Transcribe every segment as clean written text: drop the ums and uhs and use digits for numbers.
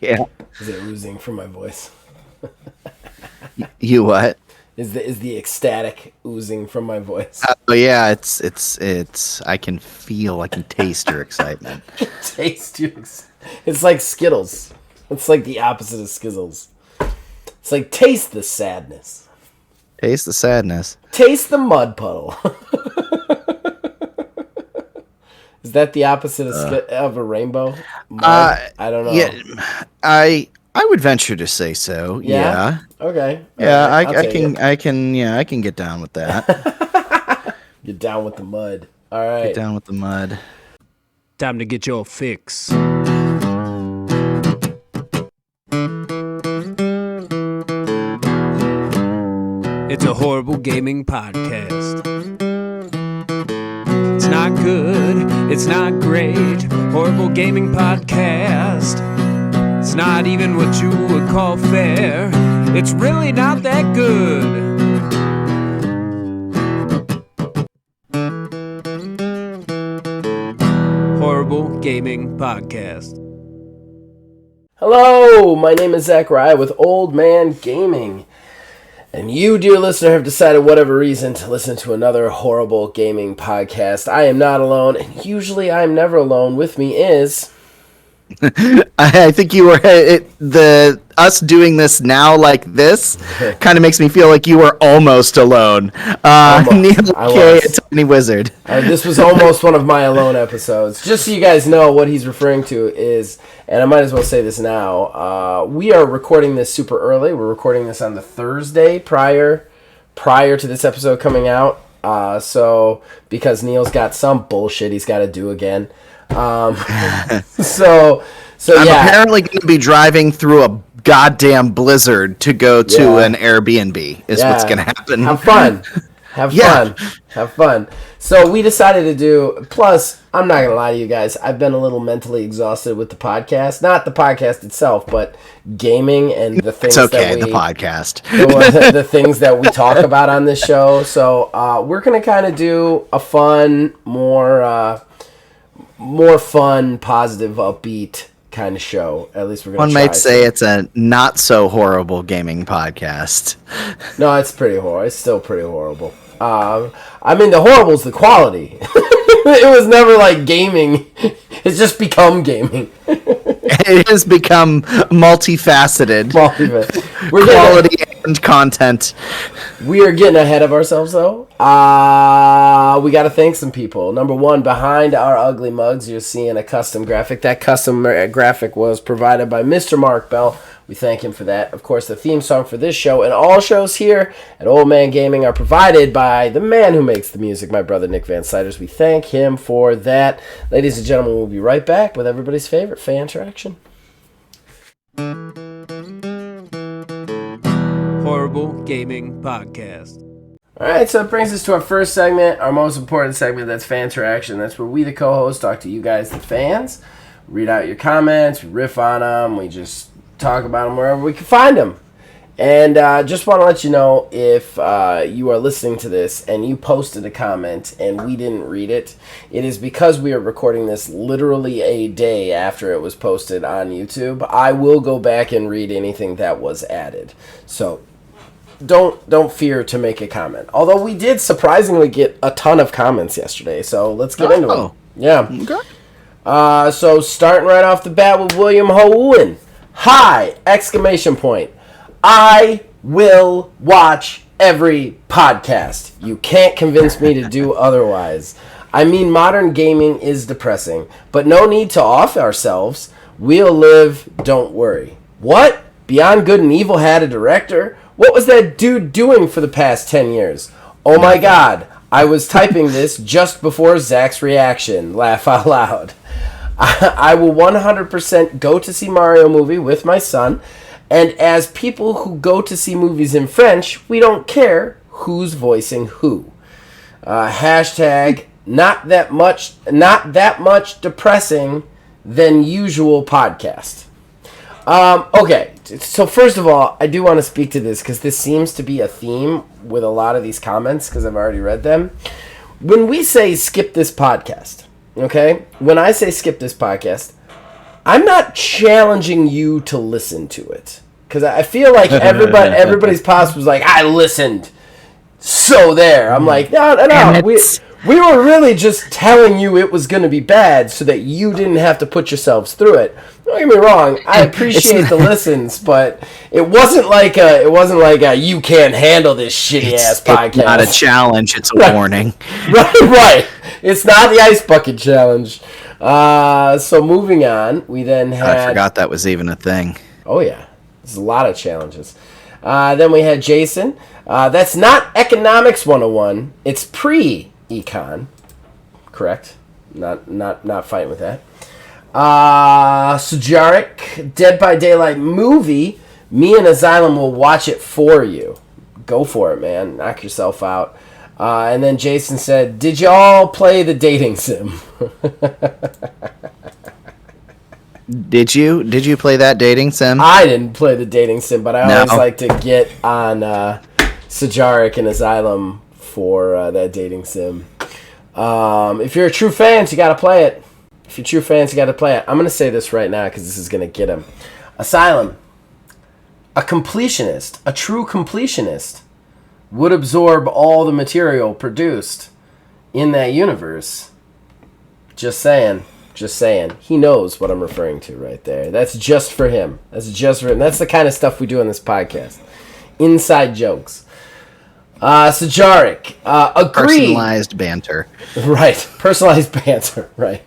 Yeah. Is it oozing from my voice? You what? Is the ecstatic oozing from my voice? Oh yeah, it's. I can taste your excitement. Taste you. It's like Skittles. It's like the opposite of Skizzles. It's like taste the sadness. Taste the sadness. Taste the mud puddle. Is that the opposite of a rainbow? Mud? I don't know. Yeah, I would venture to say so. Yeah. Okay. Yeah, Right. I can get down with that. Get down with the mud. All right. Get down with the mud. Time to get your fix. It's a horrible gaming podcast. It's not good, it's not great. Horrible gaming podcast. It's not even what you would call fair. It's really not that good. Horrible Gaming Podcast. Hello, my name is Zachariah with Old Man Gaming. And you, dear listener, have decided, whatever reason, to listen to another horrible gaming podcast. I am not alone, and usually I am never alone. With me is... I think you were us doing this now like this kind of makes me feel like you were almost alone. Neil K, a Tiny Wizard. This was almost one of my alone episodes. Just so you guys know, what he's referring to is, and I might as well say this now, we are recording this super early. We're recording this on the Thursday prior to this episode coming out. So because Neil's got some bullshit he's got to do again. So I'm yeah. apparently going to be driving through a goddamn blizzard to go to an Airbnb is what's going to happen. Have fun. Have fun. So we decided to do, plus, I'm not going to lie to you guys, I've been a little mentally exhausted with the podcast. Not the podcast itself, but gaming and the things the podcast. the things that we talk about on this show. So we're going to kind of do a fun, more fun, positive, upbeat kind of show. At least we're going to try. One might say it's a not so horrible gaming podcast. No, it's pretty horrible. It's still pretty horrible. I mean, the horrible's the quality. It was never like gaming. It's just become gaming. It has become multifaceted. Quality and content. We are getting ahead of ourselves, though. We got to thank some people. Number one, behind our ugly mugs, you're seeing a custom graphic. That custom graphic was provided by Mr. Mark Bell. We thank him for that. Of course, the theme song for this show and all shows here at Old Man Gaming are provided by the man who makes the music, my brother Nick Van Siders. We thank him for that. Ladies and gentlemen, we'll be right back with everybody's favorite fan interaction. Horrible Gaming Podcast. All right, so it brings us to our first segment, our most important segment, that's fan interaction. That's where we, the co-hosts, talk to you guys, the fans, read out your comments, we riff on them, we just talk about them wherever we can find them. And just want to let you know, if you are listening to this and you posted a comment and we didn't read it, it is because we are recording this literally a day after it was posted on YouTube. I will go back and read anything that was added. So don't fear to make a comment. Although we did surprisingly get a ton of comments yesterday, so let's get into it. Yeah. Okay. So starting right off the bat with William Houen. Hi! Exclamation point. I will watch every podcast. You can't convince me to do otherwise. I mean, modern gaming is depressing, but no need to off ourselves. We'll live, don't worry. What? Beyond Good and Evil had a director? What was that dude doing for the past 10 years? Oh my god, I was typing this just before Zach's reaction. Laugh out loud. I will 100% go to see Mario movie with my son, and as people who go to see movies in French, we don't care who's voicing who. Hashtag not that much depressing than usual podcast. Okay, so first of all, I do want to speak to this because this seems to be a theme with a lot of these comments because I've already read them. When we say skip this podcast, okay, when I say skip this podcast, I'm not challenging you to listen to it. Because I feel like everybody's post was like, I listened. So there. I'm like, no. We were really just telling you it was going to be bad so that you didn't have to put yourselves through it. Don't get me wrong. I appreciate the listens, but it wasn't like a you can't handle this shitty ass podcast. It's not a challenge. It's a warning. Right. It's not the ice bucket challenge. So moving on, we then had... I forgot that was even a thing. Oh, yeah. There's a lot of challenges. Then we had Jason. That's not Economics 101. It's pre-econ. Correct. Not fighting with that. Sujarik, Dead by Daylight movie. Me and Asylum will watch it for you. Go for it, man. Knock yourself out. And then Jason said, did y'all play the dating sim? Did you play that dating sim? I didn't play the dating sim, but I always like to get on Sujarik and Asylum for that dating sim. If you're a true fan, you got to play it. I'm going to say this right now because this is going to get him. Asylum, a completionist, a true completionist, would absorb all the material produced in that universe. Just saying. He knows what I'm referring to right there. That's just for him. That's the kind of stuff we do on this podcast. Inside jokes. Sajarik, agreed. Personalized banter. Right. Personalized banter. Right.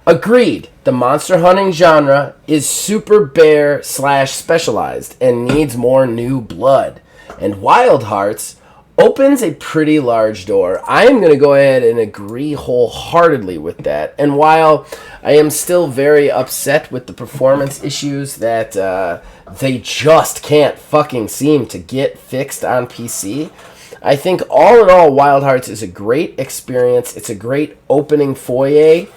Agreed. The monster hunting genre is super bare / specialized and needs more new blood. And Wild Hearts opens a pretty large door. I am going to go ahead and agree wholeheartedly with that. And while I am still very upset with the performance issues that they just can't fucking seem to get fixed on PC, I think all in all, Wild Hearts is a great experience. It's a great opening foyer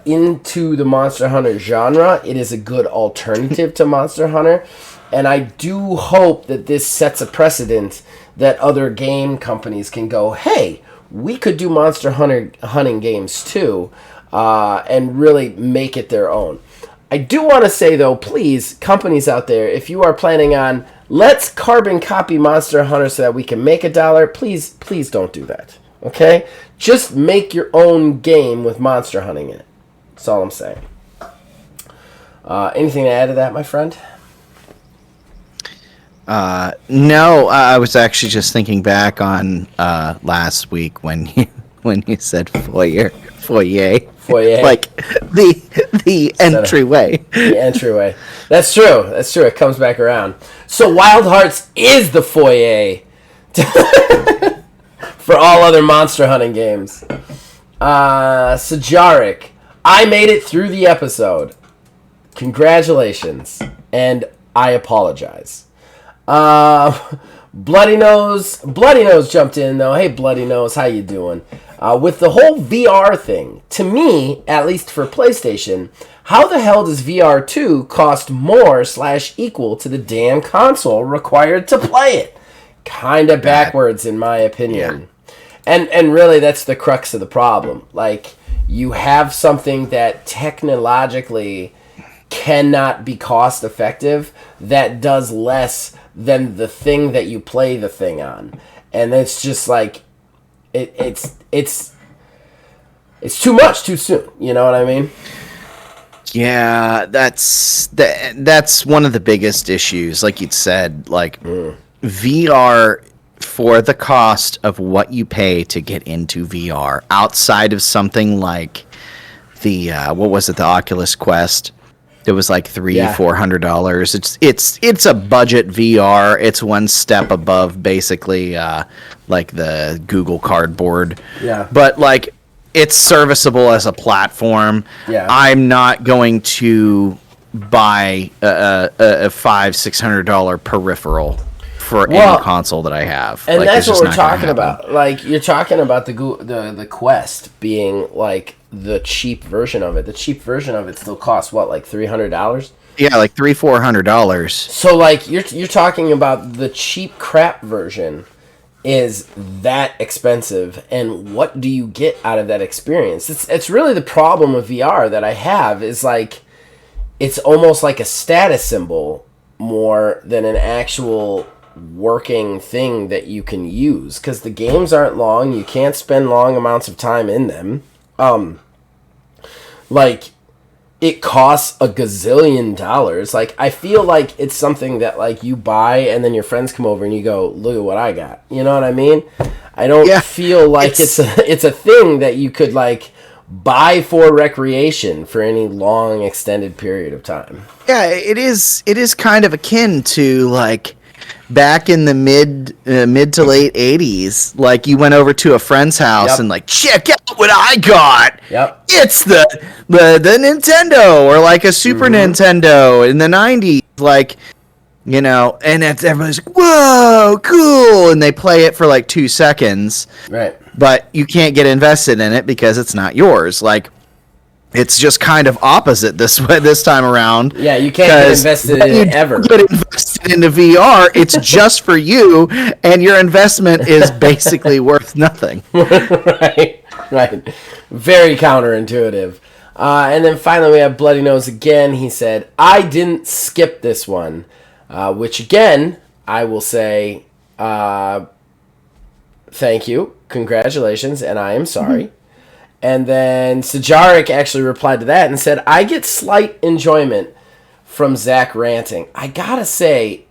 into the Monster Hunter genre. It is a good alternative to Monster Hunter. And I do hope that this sets a precedent that other game companies can go, hey, we could do Monster hunting games too, and really make it their own. I do want to say, though, please, companies out there, if you are planning on, let's carbon copy Monster Hunter so that we can make $1, please don't do that, okay? Just make your own game with monster hunting in it. That's all I'm saying. Anything to add to that, my friend? No, I was actually just thinking back on last week when you said foyer, like the entryway. The entryway. That's true. It comes back around. So Wild Hearts is the foyer for all other monster hunting games. Sajarik, I made it through the episode. Congratulations, and I apologize. Bloody Nose jumped in though. Hey, Bloody Nose, how you doing? With the whole VR thing, to me, at least for PlayStation, how the hell does VR 2 cost more / equal to the damn console required to play it? Kinda backwards, in my opinion. Yeah. And really, that's the crux of the problem. Like, you have something that technologically cannot be cost effective that does less than the thing that you play the thing on, and it's just like it's too much too soon. You know what I mean? Yeah, that's one of the biggest issues. Like you'd said, like VR for the cost of what you pay to get into VR, outside of something like the the Oculus Quest. It was like $400. It's a budget VR. It's one step above basically like the Google Cardboard. Yeah. But like it's serviceable as a platform. Yeah. I'm not going to buy a $500-600 peripheral for any console that I have. And like, that's what we're talking about. Like you're talking about the Quest being like the cheap version of it. The cheap version of it still costs what, like $300? Yeah, like $300-400. So like you're talking about the cheap crap version is that expensive, and what do you get out of that experience? It's really the problem with VR that I have is like it's almost like a status symbol more than an actual working thing that you can use, because the games aren't long. You can't spend long amounts of time in them. Like, it costs a gazillion dollars. Like, I feel like it's something that, like, you buy and then your friends come over and you go, look at what I got. You know what I mean? I don't feel like it's a thing that you could, like, buy for recreation for any long extended period of time. Yeah, it is kind of akin to, like, back in the mid to late 80s, like, you went over to a friend's house and, like, check out what I got. Yep. It's the Nintendo, or like a Super Nintendo in the 90s, like, you know, and everybody's like, whoa, cool, and they play it for like 2 seconds. Right. But you can't get invested in it because it's not yours. Like, it's just kind of opposite this time around. Yeah, you can't get invested in it ever. Get invested into VR. It's just for you, and your investment is basically worth nothing. Right. Very counterintuitive. And then finally we have Bloody Nose again. He said, I didn't skip this one. Which again, I will say, thank you, congratulations, and I am sorry. And then Sajaric actually replied to that and said, I get slight enjoyment from Zach ranting. I gotta say,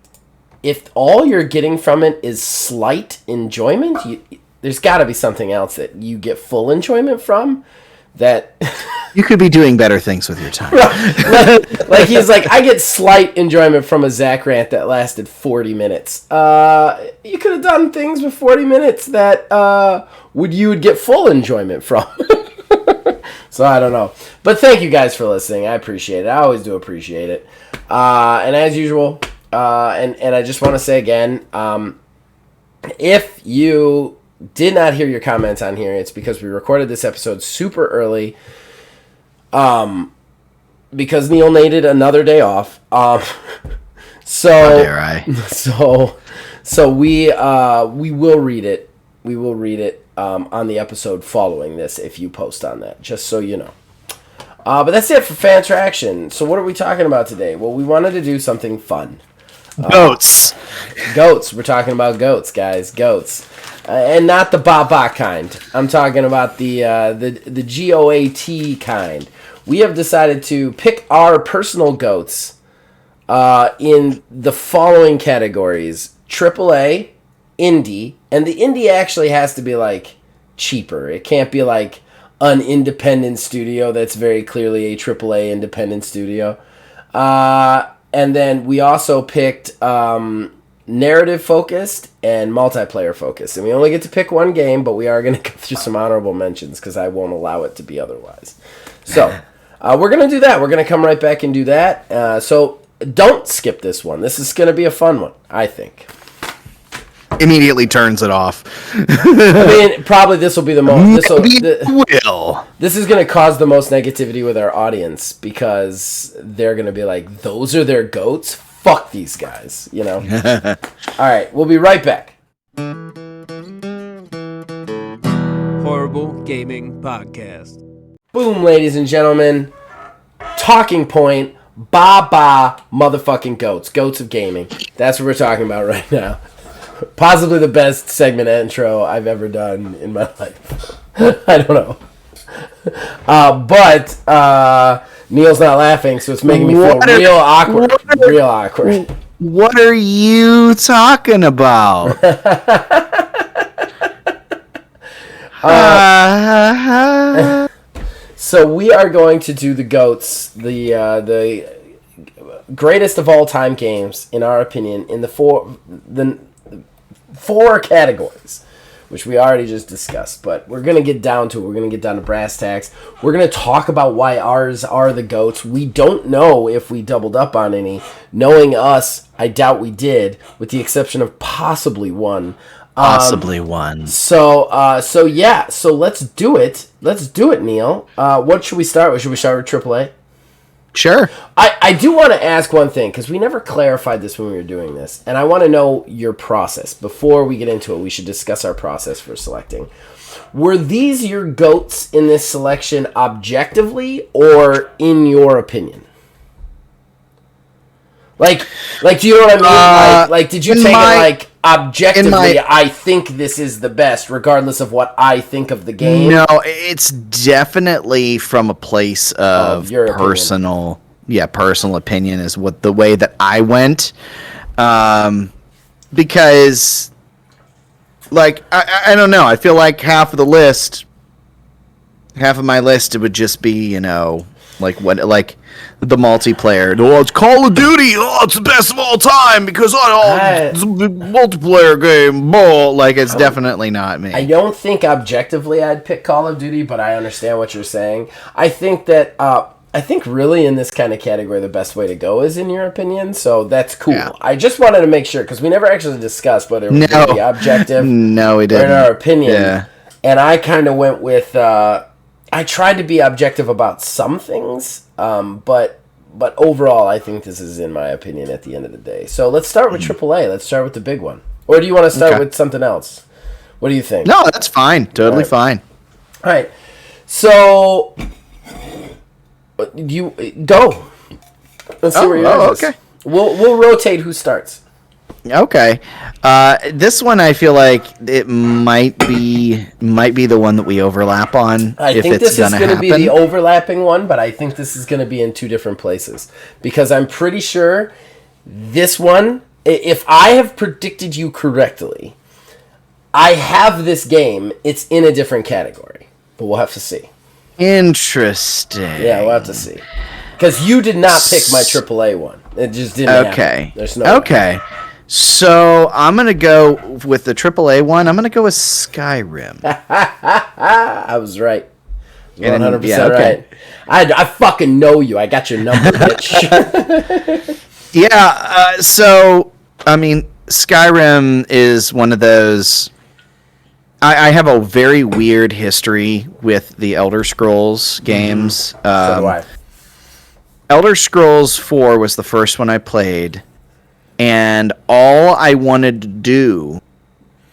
if all you're getting from it is slight enjoyment, there's gotta be something else that you get full enjoyment from. That you could be doing better things with your time. like he's like, I get slight enjoyment from a Zach rant that lasted 40 minutes. You could have done things with 40 minutes that you would get full enjoyment from. So I don't know. But thank you guys for listening. I appreciate it. I always do appreciate it. And as usual, and I just want to say again, if you did not hear your comments on here, it's because we recorded this episode super early, because Neil needed another day off. So we will read it. We will read it on the episode following this if you post on that, just so you know. But that's it for Fantraction. So what are we talking about today? Well, we wanted to do something fun. Goats. We're talking about goats, guys. Goats. And not the Baba kind. I'm talking about the GOAT kind. We have decided to pick our personal goats in the following categories: AAA, indie, and the indie actually has to be like cheaper. It can't be like an independent studio that's very clearly a AAA independent studio. And then we also picked narrative focused and multiplayer focused. And we only get to pick one game, but we are going to go through some honorable mentions because I won't allow it to be otherwise. So we're going to do that. We're going to come right back and do that. So don't skip this one. This is going to be a fun one, I think. Immediately turns it off. I mean, probably this will be the most. This is going to cause the most negativity with our audience because they're going to be like, "Those are their goats. Fuck these guys," you know. All right, we'll be right back. Horrible Gaming Podcast. Boom, ladies and gentlemen. Talking point. Baba motherfucking goats. Goats of gaming. That's what we're talking about right now. Possibly the best segment intro I've ever done in my life. I don't know. But Neil's not laughing, so it's making me feel real awkward. Real awkward. What are you talking about? So we are going to do the GOATs, the greatest of all time games, in our opinion, in the four categories, which we already just discussed, but we're going to get down to it. We're going to get down to brass tacks. We're going to talk about why ours are the GOATs. We don't know if we doubled up on any. Knowing us, I doubt we did, with the exception of possibly one. So let's do it. Let's do it, Neil. What should we start with? Should we start with AAA? Sure. I do want to ask one thing, because we never clarified this when we were doing this, and I want to know your process. Before we get into it, we should discuss our process for selecting. Were these your GOATs in this selection objectively, or in your opinion? Like, do you know what I mean? Like, did you take it like objectively? I think this is the best, regardless of what I think of the game. No, it's definitely from a place of personal opinion is what the way that I went, because, like, I don't know. I feel like half of my list, it would just be, like the multiplayer. Oh, it's Call of Duty. Oh, it's the best of all time because it's a multiplayer game. Like, it's definitely not me. I don't think objectively I'd pick Call of Duty, but I understand what you're saying. I think that really in this kind of category, the best way to go is in your opinion. So that's cool. Yeah. I just wanted to make sure because we never actually discussed whether it was going to be objective. No, we didn't. Or in our opinion. Yeah. And I kind of went with. I tried to be objective about some things, but overall, I think this is, in my opinion, at the end of the day. So let's start with AAA. Let's start with the big one. Or do you want to start with something else? What do you think? No, that's fine. Totally fine. All right. So, you go. Let's see where yours is. Okay. We'll rotate who starts. Okay, this one I feel like it might be the one that we overlap on. I think this is going to be the overlapping one, but I think this is going to be in two different places because I'm pretty sure this one, if I have predicted you correctly, I have this game. It's in a different category, but we'll have to see. Interesting. Yeah, we'll have to see because you did not pick my AAA one. It just didn't happen. There's no way. So I'm gonna go with the AAA one. I'm gonna go with Skyrim. I was right. 100% right. I fucking know you. I got your number, bitch. So I mean, Skyrim is one of those. I have a very weird history with the Elder Scrolls games. So do I. Elder Scrolls 4 was the first one I played. And all I wanted to do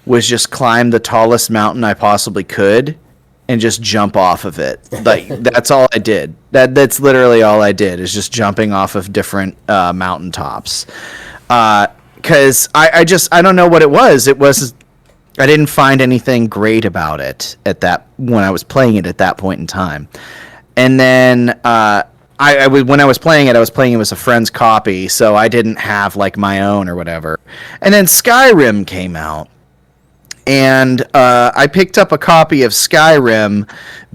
was just climb the tallest mountain I possibly could and just jump off of it. Like, that's all I did. That's literally all I did is just jumping off of different mountaintops. Because I don't know what it was. I didn't find anything great about it when I was playing it at that point in time. And then when I was playing it with a friend's copy, so I didn't have like my own or whatever. And then Skyrim came out, and I picked up a copy of Skyrim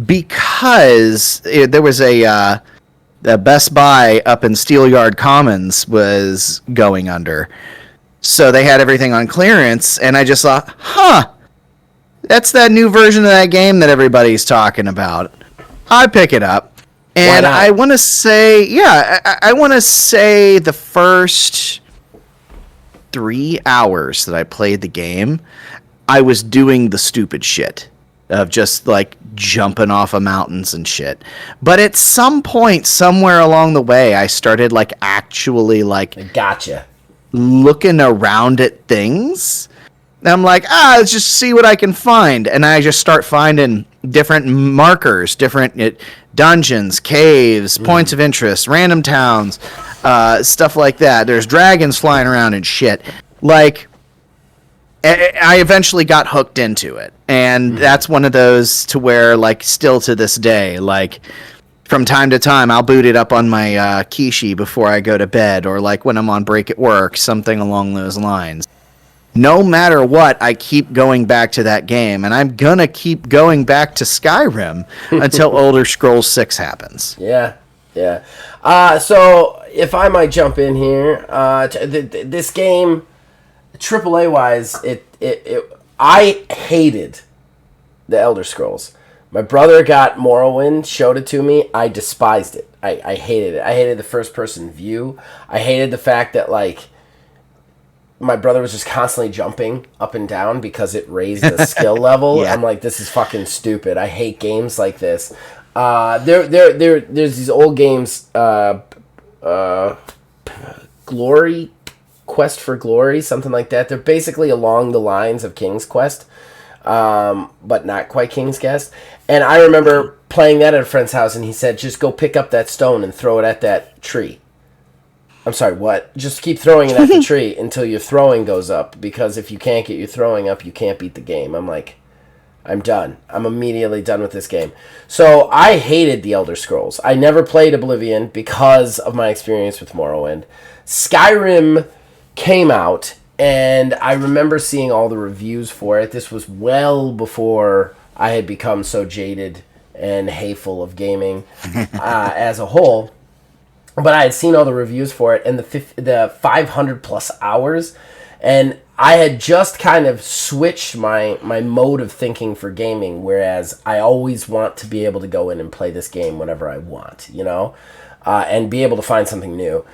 because there was a Best Buy up in Steelyard Commons was going under, so they had everything on clearance, and I just thought, that's that new version of that game that everybody's talking about. I pick it up. And I want to say, I want to say the first 3 hours that I played the game, I was doing the stupid shit of just like jumping off of mountains and shit. But at some point, somewhere along the way, I started like actually like looking around at things. And I'm like, let's just see what I can find. And I just start finding different markers, different dungeons, caves, points of interest, random towns, stuff like that. There's dragons flying around and shit. Like, I eventually got hooked into it. And that's one of those to where, like, still to this day, like, from time to time, I'll boot it up on my Kishi before I go to bed, or like when I'm on break at work, something along those lines. No matter what, I keep going back to that game, and I'm gonna keep going back to Skyrim until Elder Scrolls 6 happens. Yeah. So, if I might jump in here, this game, AAA wise, I hated the Elder Scrolls. My brother got Morrowind, showed it to me. I despised it. I hated it. I hated the first person view. I hated the fact that, like, my brother was just constantly jumping up and down because it raised the skill level. Yeah. I'm like, this is fucking stupid. I hate games like this. There's these old games, Glory, Quest for Glory, something like that. They're basically along the lines of King's Quest, but not quite King's Quest. And I remember playing that at a friend's house, and he said, just go pick up that stone and throw it at that tree. I'm sorry, what? Just keep throwing it at the tree until your throwing goes up, because if you can't get your throwing up, you can't beat the game. I'm like, I'm done. I'm immediately done with this game. So I hated the Elder Scrolls. I never played Oblivion because of my experience with Morrowind. Skyrim came out, and I remember seeing all the reviews for it. This was well before I had become so jaded and hateful of gaming as a whole. But I had seen all the reviews for it, and the 500 plus hours, and I had just kind of switched my mode of thinking for gaming, whereas I always want to be able to go in and play this game whenever I want, and be able to find something new.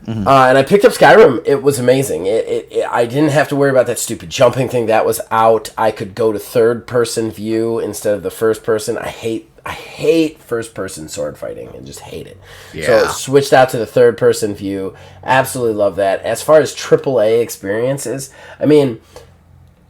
Mm-hmm. And I picked up Skyrim. It was amazing. I didn't have to worry about that stupid jumping thing. That was out. I could go to third-person view instead of the first-person. I hate first-person sword fighting. I just hate it. Yeah. So switched out to the third-person view. Absolutely love that. As far as AAA experiences, I mean,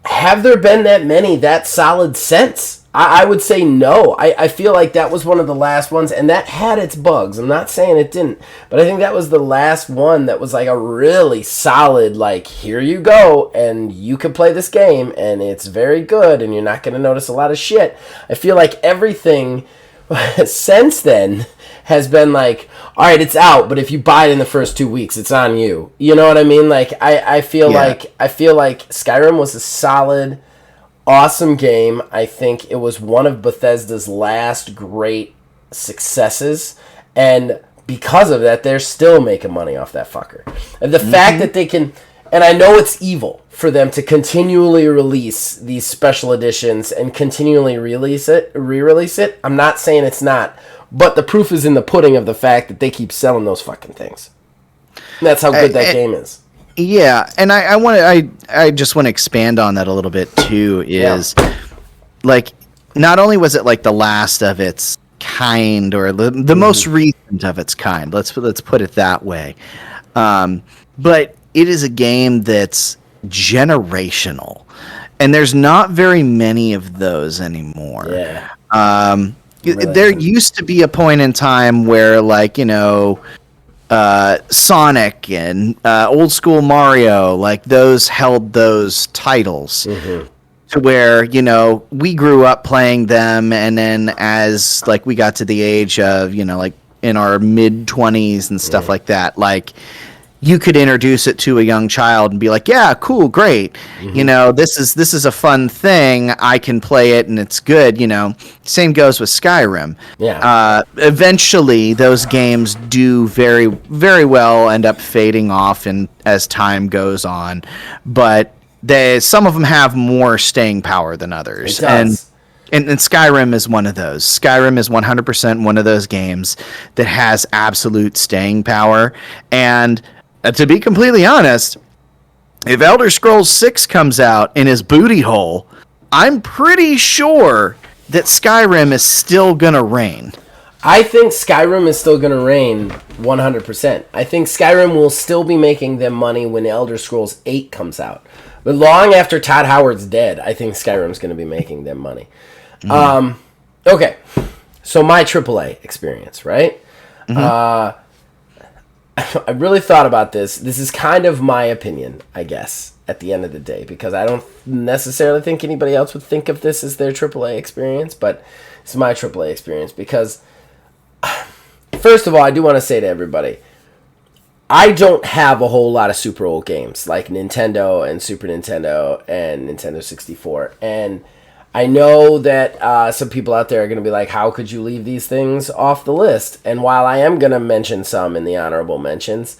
have there been that many that solid since? I would say no. I feel like that was one of the last ones, and that had its bugs. I'm not saying it didn't, but I think that was the last one that was like a really solid, like, here you go, and you can play this game, and it's very good, and you're not going to notice a lot of shit. I feel like everything since then has been like, all right, it's out, but if you buy it in the first 2 weeks, it's on you. You know what I mean? Like, I feel like Skyrim was a solid, awesome game. I think it was one of Bethesda's last great successes, and because of that, they're still making money off that fucker. And the fact that they can, and I know it's evil for them to continually release these special editions and continually re-release it. I'm not saying it's not, but the proof is in the pudding of the fact that they keep selling those fucking things. And that's how good that game is. Yeah, and I just want to expand on that a little bit too. Like, not only was it like the last of its kind, or the most recent of its kind. Let's put it that way. But it is a game that's generational, and there's not very many of those anymore. Yeah. There used to be a point in time where, like, Sonic and old school Mario, like, those held those titles to where, we grew up playing them, and then as, like, we got to the age of, like, in our mid-20s and stuff like that, like, you could introduce it to a young child and be like, yeah, cool, great. This is a fun thing. I can play it and it's good. Same goes with Skyrim. Yeah. Eventually those games do very, very well end up fading off and as time goes on, but some of them have more staying power than others. It does. And Skyrim is one of those. Skyrim is 100% one of those games that has absolute staying power. And to be completely honest, if Elder Scrolls 6 comes out in his booty hole, I'm pretty sure that Skyrim is still going to reign. I think Skyrim is still going to reign 100%. I think Skyrim will still be making them money when Elder Scrolls 8 comes out. But long after Todd Howard's dead, I think Skyrim's going to be making them money. Okay, so my AAA experience, right? I really thought about this. This is kind of my opinion, I guess, at the end of the day, because I don't necessarily think anybody else would think of this as their AAA experience, but it's my AAA experience because, first of all, I do want to say to everybody, I don't have a whole lot of super old games like Nintendo and Super Nintendo and Nintendo 64, and I know that some people out there are going to be like, how could you leave these things off the list? And while I am going to mention some in the honorable mentions,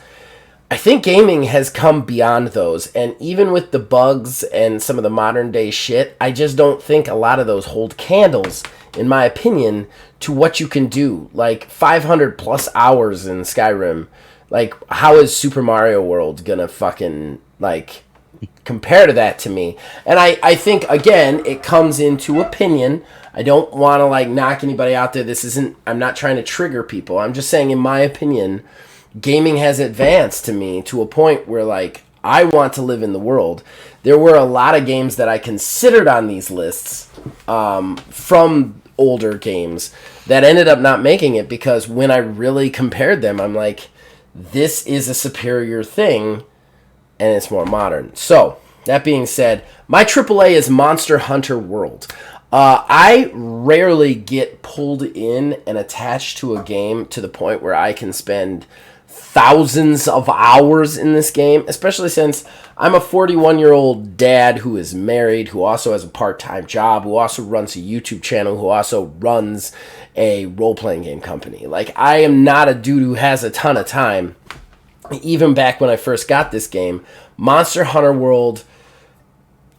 I think gaming has come beyond those. And even with the bugs and some of the modern day shit, I just don't think a lot of those hold candles, in my opinion, to what you can do. Like 500 plus hours in Skyrim. Like, how is Super Mario World going to fucking, like, compare to that to me? And I think, again, it comes into opinion. I don't want to, like, knock anybody out there. I'm not trying to trigger people. I'm just saying, in my opinion, gaming has advanced to me to a point where, like, I want to live in the world. There were a lot of games that I considered on these lists from older games that ended up not making it because when I really compared them, I'm like, this is a superior thing, and it's more modern. So, that being said, my AAA is Monster Hunter World. I rarely get pulled in and attached to a game to the point where I can spend thousands of hours in this game, especially since I'm a 41-year-old dad who is married, who also has a part-time job, who also runs a YouTube channel, who also runs a role-playing game company. Like, I am not a dude who has a ton of time. Even back when I first got this game, Monster Hunter World,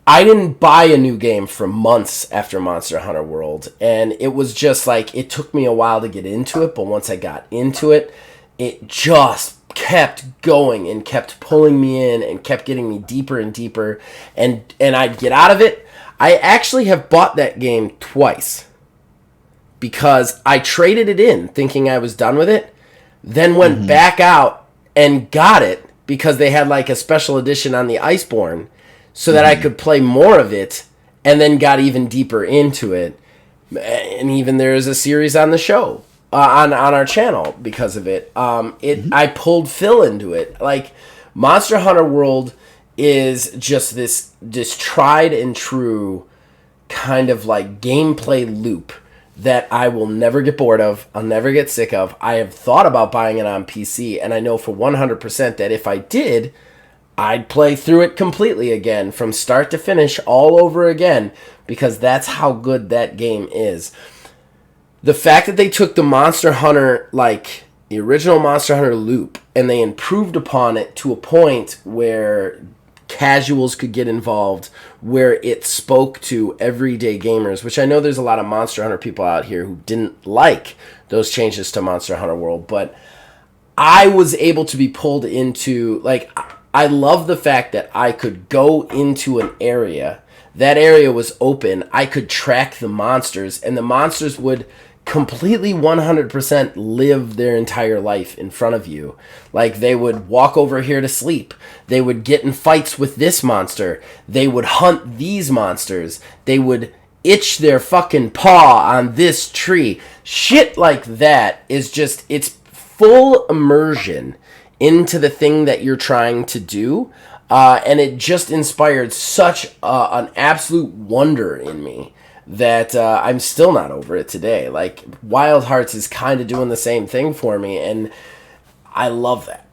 I didn't buy a new game for months after Monster Hunter World, and it was just like, it took me a while to get into it, but once I got into it, it just kept going and kept pulling me in and kept getting me deeper and deeper, and I'd get out of it. I actually have bought that game twice because I traded it in thinking I was done with it, then went back out and got it because they had like a special edition on the Iceborne so that I could play more of it, and then got even deeper into it. And even there is a series on the show. On our channel because of it. I pulled Phil into it. Like, Monster Hunter World is just this tried and true kind of like gameplay loop that I will never get bored of. I'll never get sick of. I have thought about buying it on PC, and I know for 100% that if I did, I'd play through it completely again from start to finish all over again, because that's how good that game is. The fact that they took the Monster Hunter, like the original Monster Hunter loop, and they improved upon it to a point where casuals could get involved, where it spoke to everyday gamers, which I know there's a lot of Monster Hunter people out here who didn't like those changes to Monster Hunter World, but I was able to be pulled into, like, I love the fact that I could go into an area, that area was open, I could track the monsters, and the monsters would completely 100% live their entire life in front of you. Like, they would walk over here to sleep. They would get in fights with this monster. They would hunt these monsters. They would itch their fucking paw on this tree. Shit like that is just, it's full immersion into the thing that you're trying to do. And it just inspired such an absolute wonder in me that I'm still not over it today. Like, Wild Hearts is kind of doing the same thing for me, and I love that.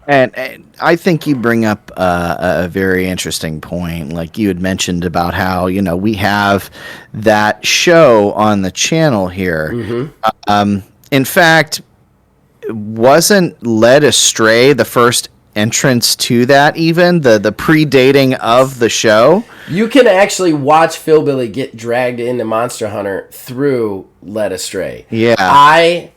And I think you bring up a very interesting point. Like, you had mentioned about how, you know, we have that show on the channel here. In fact, wasn't Led Astray the first entrance to that, even the predating of the show? You can actually watch Philbilly get dragged into Monster Hunter through Led Astray. Yeah.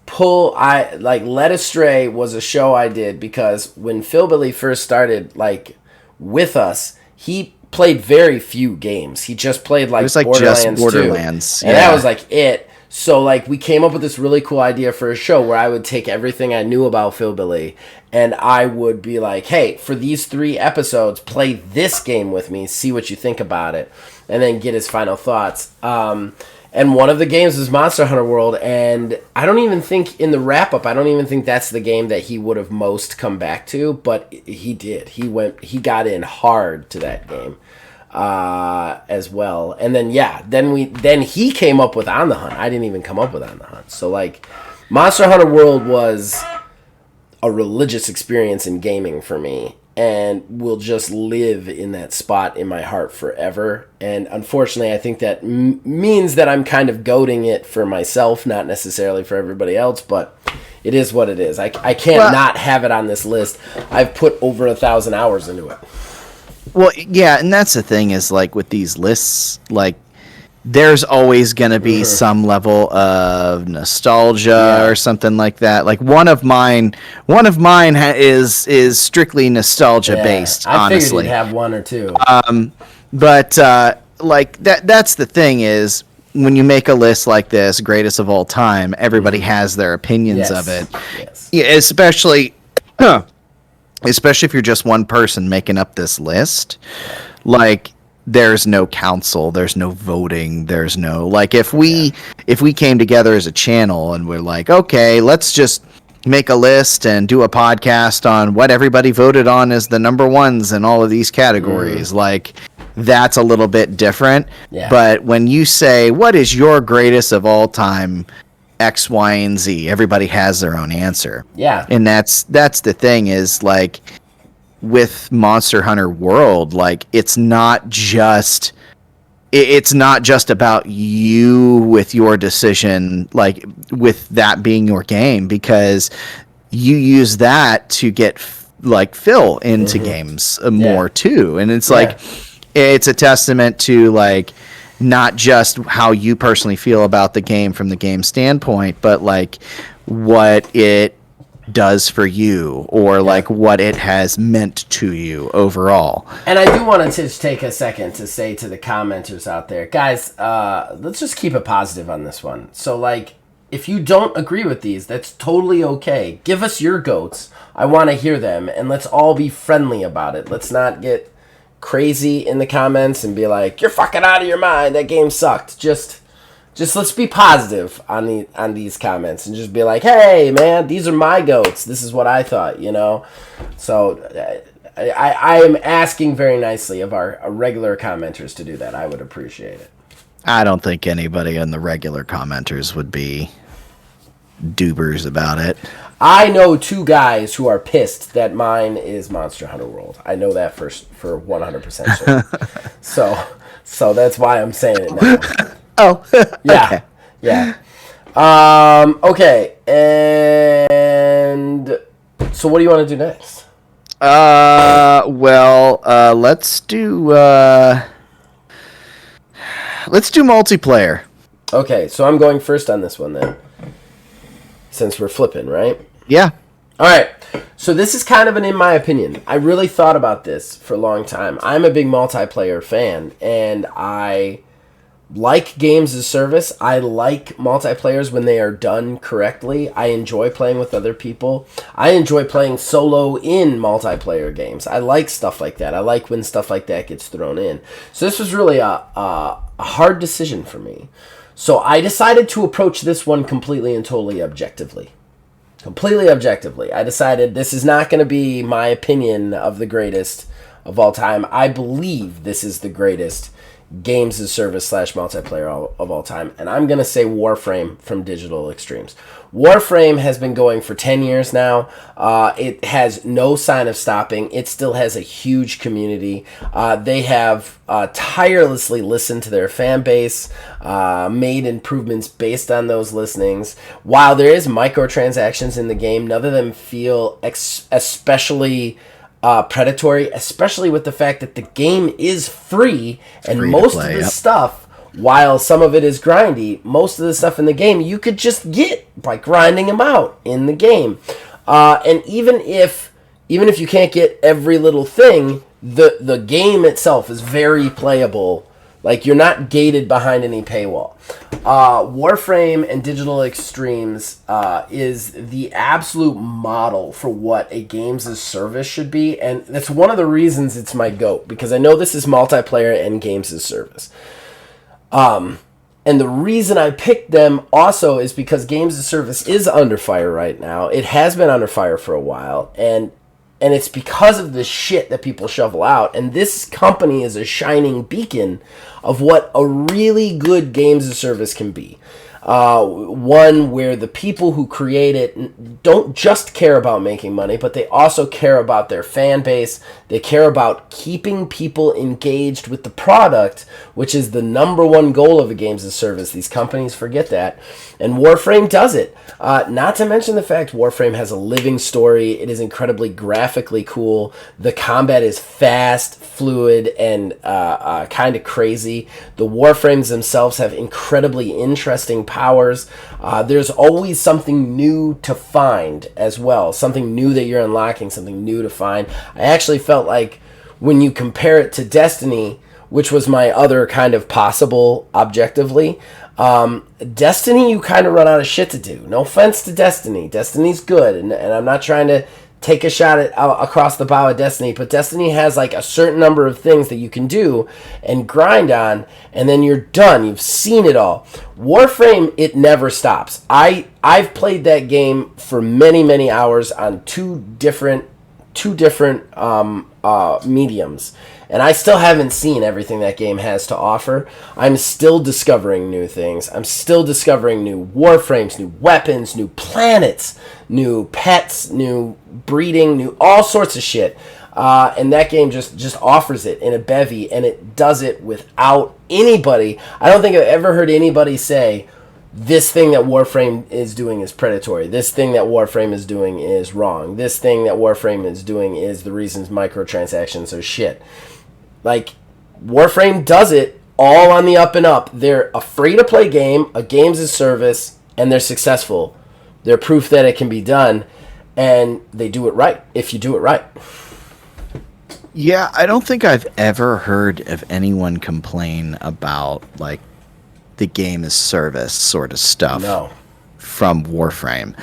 Led Astray was a show I did because when Philbilly first started, like, with us, he played very few games. He just played, like, Borderlands 2. And that was, like, it. So, like, we came up with this really cool idea for a show where I would take everything I knew about Philbilly and I would be like, hey, for these 3 episodes, play this game with me, see what you think about it, and then get his final thoughts. And one of the games is Monster Hunter World, and I don't even think, in the wrap-up, I don't even think that's the game that he would have most come back to, but he did. He got in hard to that game. As well, and then then he came up with On the Hunt. I didn't even come up with On the Hunt. So, like, Monster Hunter World was a religious experience in gaming for me, and will just live in that spot in my heart forever. And unfortunately, I think that means that I'm kind of goating it for myself, not necessarily for everybody else, but it is what it is. I can't not have it on this list. I've put over 1,000 hours into it. Well, yeah, and that's the thing is, like, with these lists, like, there's always going to be some level of nostalgia or something like that. Like, one of mine is strictly nostalgia based, honestly. I figured you'd have one or two. But like, that's the thing is, when you make a list like this, greatest of all time, everybody has their opinions of it. Yes. Yeah, especially if you're just one person making up this list. Like, there's no council, there's no voting, there's no, like, if we came together as a channel and we're like, okay, let's just make a list and do a podcast on what everybody voted on as the number ones in all of these categories. Like, that's a little bit different. Yeah. But when you say, what is your greatest of all time, X, Y, and Z, everybody has their own answer. Yeah. And that's the thing is, like, with Monster Hunter World, like, it's not just about you with your decision, like, with that being your game, because you use that to get like Phil into games more too. And it's like, it's a testament to, like, not just how you personally feel about the game from the game standpoint, but like what it does for you, or like what it has meant to you overall. And I do want to just take a second to say to the commenters out there, guys, let's just keep it positive on this one. So, like, if you don't agree with these, that's totally okay. Give us your goats. I want to hear them, and let's all be friendly about it. Let's not get crazy in the comments and be like, you're fucking out of your mind, that game sucked. Just let's be positive on these comments and just be like, hey man, these are my goats, this is what I thought, you know. So I am asking very nicely of our regular commenters to do that. I would appreciate it. I don't think anybody in the regular commenters would be doobers about it. I know two guys who are pissed that mine is Monster Hunter World. I know that for 100% sure. so that's why I'm saying it now. Oh, yeah, okay. Yeah. Okay, and so what do you want to do next? Well, let's do multiplayer. Okay, so I'm going first on this one then, since we're flipping, right? Yeah. All right. So this is kind of in my opinion. I really thought about this for a long time. I'm a big multiplayer fan, and I like games as service. I like multiplayers when they are done correctly. I enjoy playing with other people. I enjoy playing solo in multiplayer games. I like stuff like that. I like when stuff like that gets thrown in. So this was really a hard decision for me. So I decided to approach this one completely and totally objectively. Completely objectively. I decided this is not going to be my opinion of the greatest of all time. I believe this is the greatest games as service / multiplayer of all time, and I'm going to say Warframe from Digital Extremes. Warframe has been going for 10 years now. It has no sign of stopping. It still has a huge community. They have tirelessly listened to their fan base, made improvements based on those listenings. While there is microtransactions in the game, none of them feel especially predatory, especially with the fact that the game is free, and most of the stuff, while some of it is grindy, most of the stuff in the game you could just get by grinding them out in the game. And even if you can't get every little thing, the game itself is very playable. Like, you're not gated behind any paywall. Warframe and Digital Extremes is the absolute model for what a games as service should be, and that's one of the reasons it's my GOAT, because I know this is multiplayer and games as service. And the reason I picked them also is because games as service is under fire right now. It has been under fire for a while, and it's because of the shit that people shovel out. And this company is a shining beacon of what a really good games as service can be. One where the people who create it don't just care about making money, but they also care about their fan base. They care about keeping people engaged with the product, which is the number one goal of a games as service. These companies forget that. And Warframe does it. Not to mention the fact Warframe has a living story. It is incredibly graphically cool. The combat is fast, fluid, and kind of crazy. The Warframes themselves have incredibly interesting powers. There's always something new to find as well. Something new that you're unlocking, something new to find. I actually felt like when you compare it to Destiny, which was my other kind of possible objectively, Destiny, you kind of run out of shit to do. No offense to Destiny. Destiny's good, and I'm not trying to take a shot at across the bow of Destiny, but Destiny has like a certain number of things that you can do and grind on, and then you're done. You've seen it all. Warframe, it never stops. I've played that game for many hours on two different mediums, and I still haven't seen everything that game has to offer. I'm still discovering new things. I'm still discovering new warframes, new weapons, new planets, new pets, new breeding, new all sorts of shit. And that game just offers it in a bevy, and it does it without anybody. I don't think I've ever heard anybody say, this thing that Warframe is doing is predatory. This thing that Warframe is doing is wrong. This thing that Warframe is doing is the reasons microtransactions are shit. Like, Warframe does it all on the up and up. They're a free-to-play game, a games as service, and they're successful. They're proof that it can be done, and they do it right, if you do it right. Yeah, I don't think I've ever heard of anyone complain about, like, the game as service sort of stuff. No. From Warframe.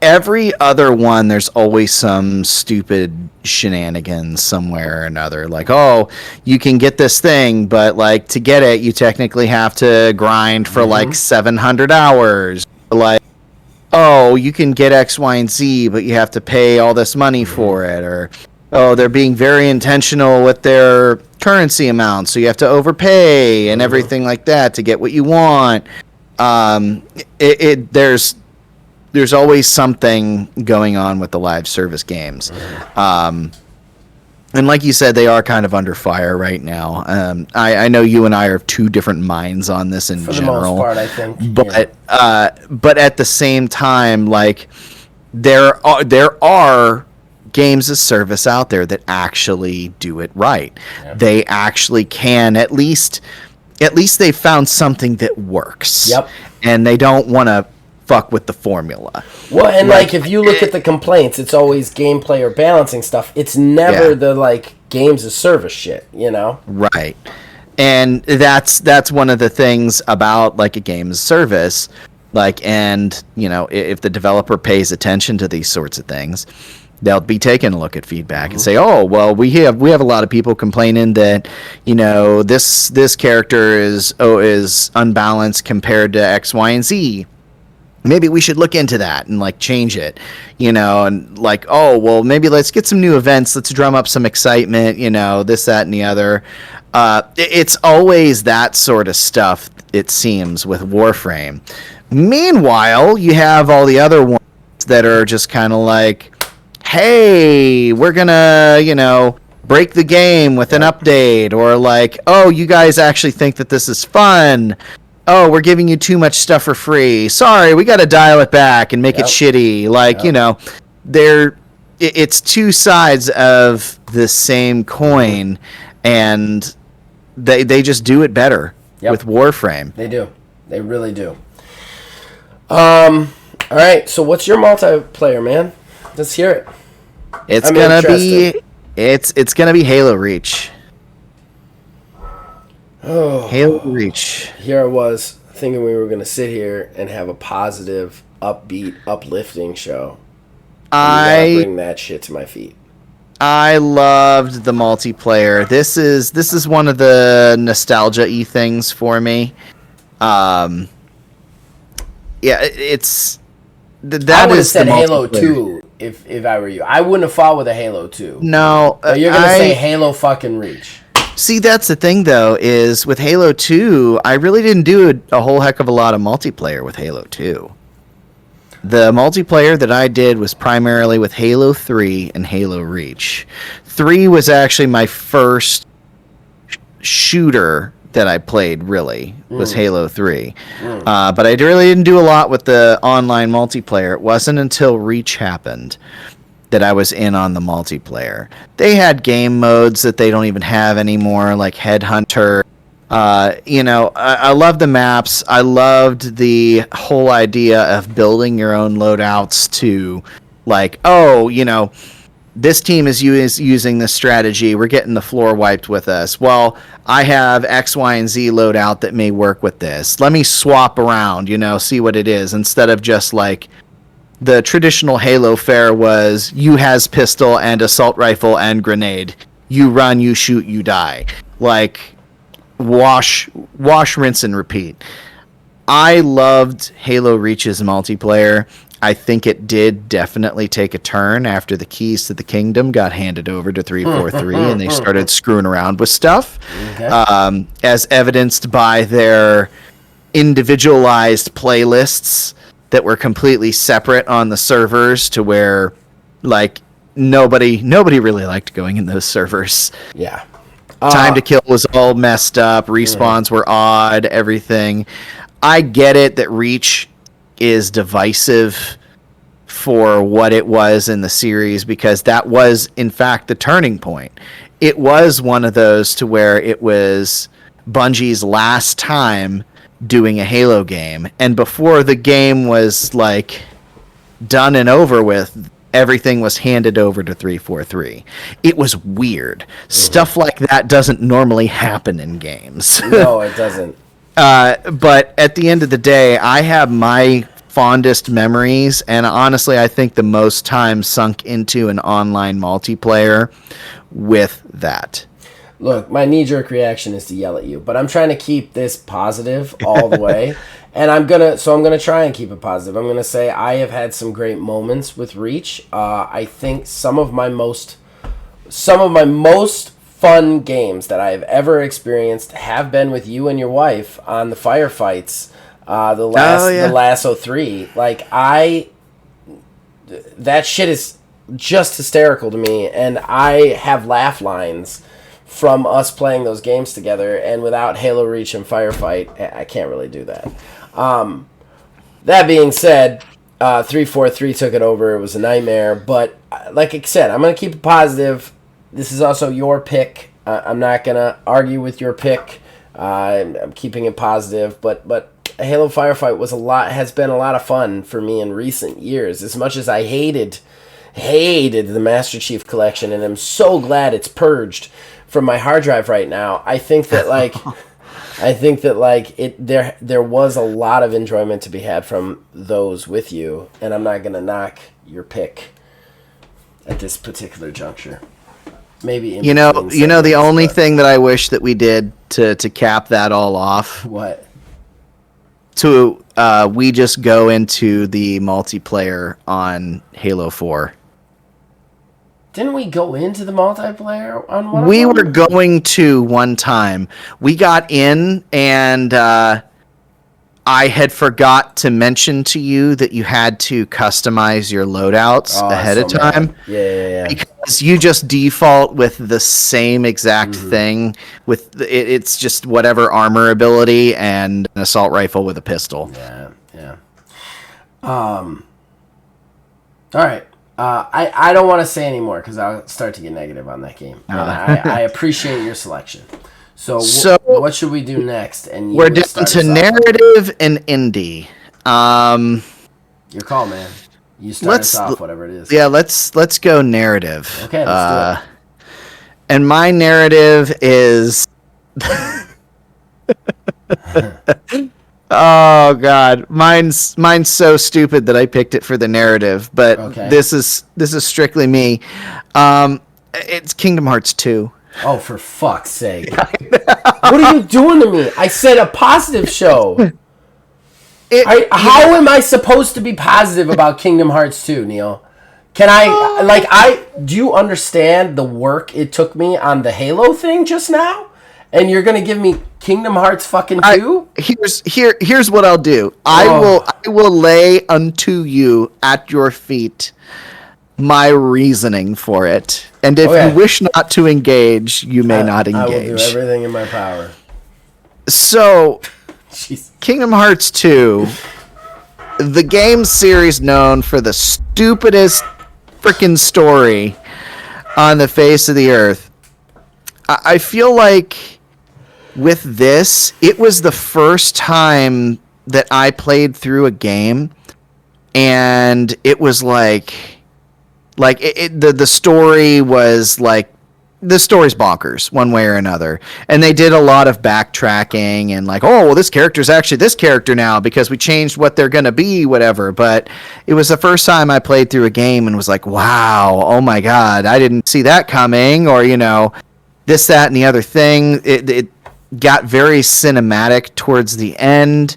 Every other one, there's always some stupid shenanigans somewhere or another. Like, oh, you can get this thing, but like to get it, you technically have to grind for like 700 hours. Like, oh, you can get X, Y, and Z, but you have to pay all this money for it. Or, oh, they're being very intentional with their currency amounts, so you have to overpay and everything like that to get what you want. There's always something going on with the live service games. And like you said, they are kind of under fire right now. I know you and I are of two different minds on this in For general. the most part, I think. But at the same time, like there are games as service out there that actually do it right. Yeah. They actually can at least they found something that works. Yep. And they don't want to fuck with the formula. Well, and like if you look at the complaints, it's always gameplay or balancing stuff. It's never the like games as service shit, you know? Right. And that's one of the things about like a game as service. Like, and you know, if the developer pays attention to these sorts of things, they'll be taking a look at feedback and say, oh, well, we have a lot of people complaining that, you know, this character is unbalanced compared to X, Y, and Z. Maybe we should look into that and like change it, you know, and like, oh, well, maybe let's get some new events. Let's drum up some excitement, you know, this, that, and the other. It's always that sort of stuff, it seems, with Warframe. Meanwhile, you have all the other ones that are just kind of like, hey, we're gonna, you know, break the game with an update, or like, oh, you guys actually think that this is fun. Oh, we're giving you too much stuff for free. Sorry, we got to dial it back and make it shitty. Like, you know, it's two sides of the same coin, and they just do it better with Warframe. They do. They really do. All right, so what's your multiplayer, man? Let's hear it. It's gonna be Halo Reach. Oh, Halo Reach. Here I was thinking we were going to sit here and have a positive, upbeat, uplifting show. I bring that shit to my feet. I loved the multiplayer. This is one of the nostalgia-y things for me. Yeah, it's I would have said Halo 2 if I were you. I wouldn't have fought with a Halo 2. No, but you're going to say Halo fucking Reach. See, that's the thing, though, is with Halo 2, I really didn't do a whole heck of a lot of multiplayer with Halo 2. The multiplayer that I did was primarily with Halo 3 and Halo Reach. 3 was actually my first shooter that I played, really, was Halo 3. But I really didn't do a lot with the online multiplayer. It wasn't until Reach happened that I was in on the multiplayer. They had game modes that they don't even have anymore, like Headhunter. You know, I love the maps. I loved the whole idea of building your own loadouts to, like, oh, you know, this team is using this strategy. We're getting the floor wiped with us. Well, I have X, Y, and Z loadout that may work with this. Let me swap around, you know, see what it is, instead of just, like, the traditional Halo fare was you has pistol and assault rifle and grenade. You run, you shoot, you die. Like wash, rinse, and repeat. I loved Halo Reach's multiplayer. I think it did definitely take a turn after the keys to the kingdom got handed over to 343 and they started screwing around with stuff, as evidenced by their individualized playlists that were completely separate on the servers, to where like nobody really liked going in those servers. Yeah. Time to kill was all messed up. Respawns were odd. Everything. I get it that Reach is divisive for what it was in the series, because that was in fact the turning point. It was one of those to where it was Bungie's last time doing a Halo game, and before the game was like done and over with, everything was handed over to 343. It was weird. Stuff like that doesn't normally happen in games. No, it doesn't. But at the end of the day, I have my fondest memories, and honestly, I think the most time sunk into an online multiplayer with that. Look, my knee-jerk reaction is to yell at you, but I'm trying to keep this positive all the way, and I'm gonna try and keep it positive. I'm gonna say I have had some great moments with Reach. I think some of my most fun games that I have ever experienced have been with you and your wife on the firefights. The last 03. Like, that shit is just hysterical to me, and I have laugh lines from us playing those games together, and without Halo Reach and Firefight, I can't really do that. That being said, 343 took it over. It was a nightmare, but like I said, I'm going to keep it positive. This is also your pick. I'm not going to argue with your pick. I'm keeping it positive, but Halo Firefight has been a lot of fun for me in recent years. As much as I hated the Master Chief Collection, and I'm so glad it's purged from my hard drive right now. I think that there was a lot of enjoyment to be had from those with you, and I'm not gonna knock your pick at this particular juncture. Maybe the only thing that I wish that we did to cap that all off. What? We just go into the multiplayer on Halo 4. Didn't we go into the multiplayer on one? We were going to one time. We got in, and I had forgot to mention to you that you had to customize your loadouts ahead of time. Yeah. Because you just default with the same exact thing. It's just whatever armor ability and an assault rifle with a pistol. Yeah. All right. I don't want to say anymore because I'll start to get negative on that game. And I appreciate your selection. So what should we do next? And we're down to narrative and indie. Your call, man. You start us off, whatever it is. Yeah, let's go narrative. Okay, let's do it. And my narrative is... Oh God, mine's so stupid that I picked it for the narrative, but this is strictly me. It's Kingdom Hearts 2. Oh, for fuck's sake! What are you doing to me? I said a positive show. How am I supposed to be positive about Kingdom Hearts 2, Neil? Can do you understand the work it took me on the Halo thing just now? And you're gonna give me Kingdom Hearts fucking 2? Here's what I'll do. I will lay unto you at your feet my reasoning for it. And if you wish not to engage, you may not engage. I will do everything in my power. So, Kingdom Hearts 2, the game series known for the stupidest freaking story on the face of the earth. I feel like with this, it was the first time that I played through a game, and it was the story was like the story's bonkers one way or another. And they did a lot of backtracking and like, oh, well, this character's actually this character now because we changed what they're going to be, whatever. But it was the first time I played through a game and was like, wow, oh my God, I didn't see that coming. Or, this, that, and the other thing. It got very cinematic towards the end.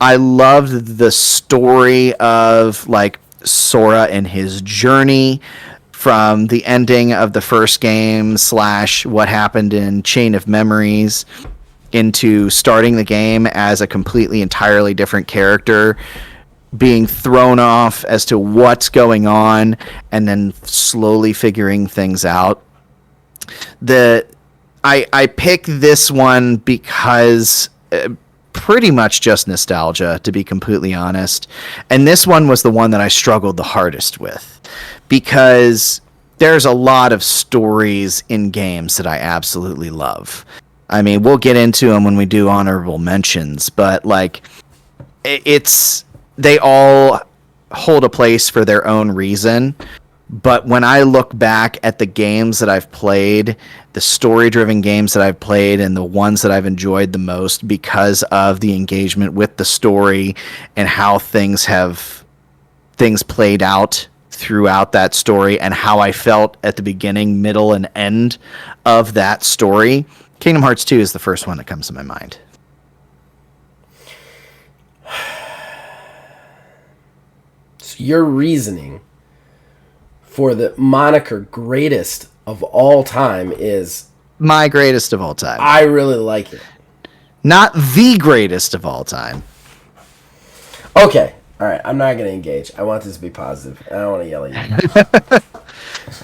I loved the story of like Sora and his journey from the ending of the first game / what happened in Chain of Memories into starting the game as a completely entirely different character, being thrown off as to what's going on and then slowly figuring things out. I pick this one because pretty much just nostalgia, to be completely honest. And this one was the one that I struggled the hardest with because there's a lot of stories in games that I absolutely love. I mean, we'll get into them when we do honorable mentions, but like they all hold a place for their own reason. But when I look back at the games that I've played, the story-driven games that I've played, and the ones that I've enjoyed the most because of the engagement with the story and how things played out throughout that story and how I felt at the beginning, middle, and end of that story, Kingdom Hearts 2 is the first one that comes to my mind. So your reasoning for the moniker greatest of all time is... My greatest of all time. I really like it. Not the greatest of all time. Okay. All right. I'm not going to engage. I want this to be positive. I don't want to yell at you.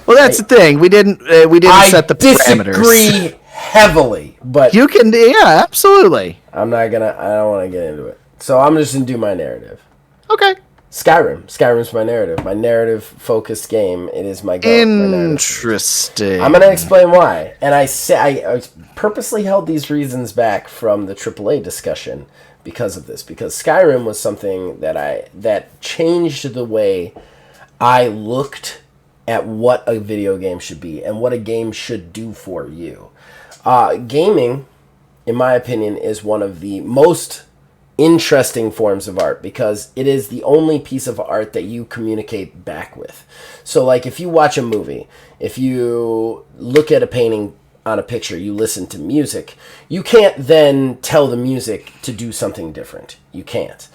Well, that's the thing. We didn't set the parameters. I disagree heavily, but... You can... Yeah, absolutely. I don't want to get into it. So I'm just going to do my narrative. Okay. Skyrim's my narrative. My narrative-focused game. It is my goal. Interesting. I'm going to explain why. And I purposely held these reasons back from the AAA discussion because of this. Because Skyrim was something that changed the way I looked at what a video game should be and what a game should do for you. Gaming, in my opinion, is one of the most interesting forms of art because it is the only piece of art that you communicate back with. So like if you watch a movie, if you look at a painting on a picture, you listen to music, you can't then tell the music to do something different. You can't.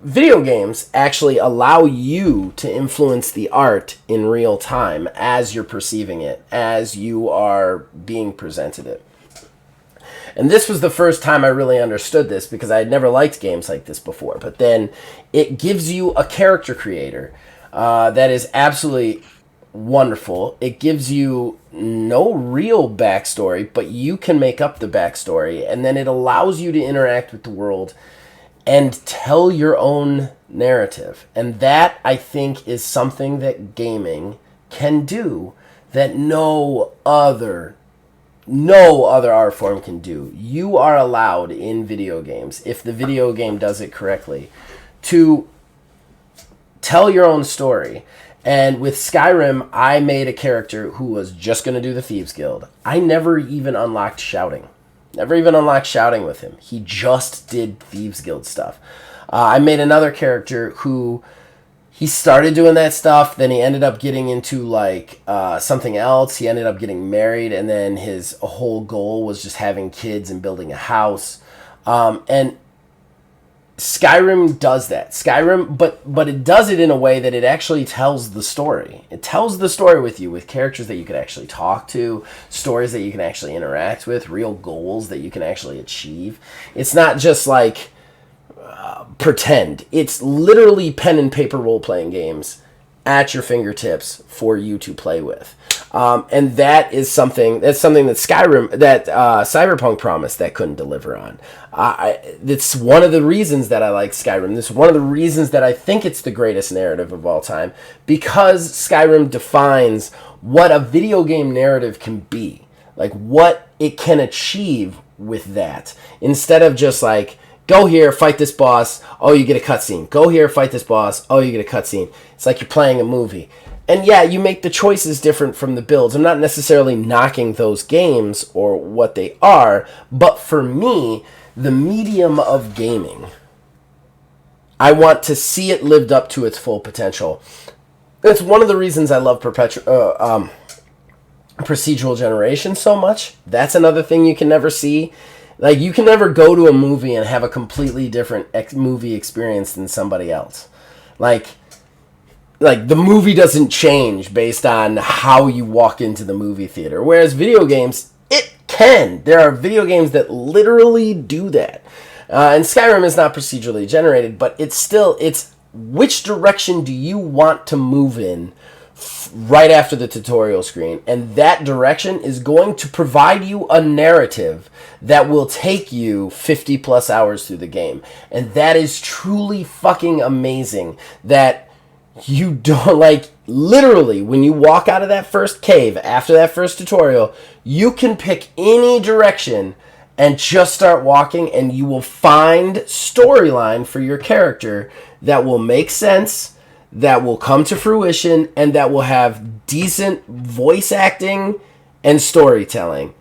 Video games actually allow you to influence the art in real time as you're perceiving it, as you are being presented it. And this was the first time I really understood this because I had never liked games like this before. But then it gives you a character creator that is absolutely wonderful. It gives you no real backstory, but you can make up the backstory. And then it allows you to interact with the world and tell your own narrative. And that, I think, is something that gaming can do that no other art form can do. You are allowed in video games, if the video game does it correctly, to tell your own story. And with Skyrim, I made a character who was just going to do the Thieves Guild. I never even unlocked shouting. Never even unlocked shouting with him. He just did Thieves Guild stuff. I made another character who... He started doing that stuff, then he ended up getting into like something else. He ended up getting married, and then his whole goal was just having kids and building a house. And Skyrim does that. But it does it in a way that it actually tells the story. It tells the story with you, with characters that you could actually talk to, stories that you can actually interact with, real goals that you can actually achieve. It's not just like... pretend. It's literally pen and paper role-playing games at your fingertips for you to play with. And that's something that Cyberpunk promised that couldn't deliver on. It's one of the reasons that I like Skyrim. This is one of the reasons that I think it's the greatest narrative of all time, because Skyrim defines what a video game narrative can be, like what it can achieve with that, instead of just like, go here, fight this boss, oh, you get a cutscene. Go here, fight this boss, oh, you get a cutscene. It's like you're playing a movie. And yeah, you make the choices different from the builds. I'm not necessarily knocking those games or what they are, but for me, the medium of gaming, I want to see it lived up to its full potential. It's one of the reasons I love procedural generation so much. That's another thing you can never see. Like, you can never go to a movie and have a completely different movie experience than somebody else. Like the movie doesn't change based on how you walk into the movie theater. Whereas video games, it can. There are video games that literally do that. And Skyrim is not procedurally generated, but it's which direction do you want to move in right after the tutorial screen, and that direction is going to provide you a narrative that will take you 50 plus hours through the game. And that is truly fucking amazing that you don't, like, literally when you walk out of that first cave after that first tutorial, you can pick any direction and just start walking, and you will find storyline for your character that will make sense, that will come to fruition, and that will have decent voice acting and storytelling.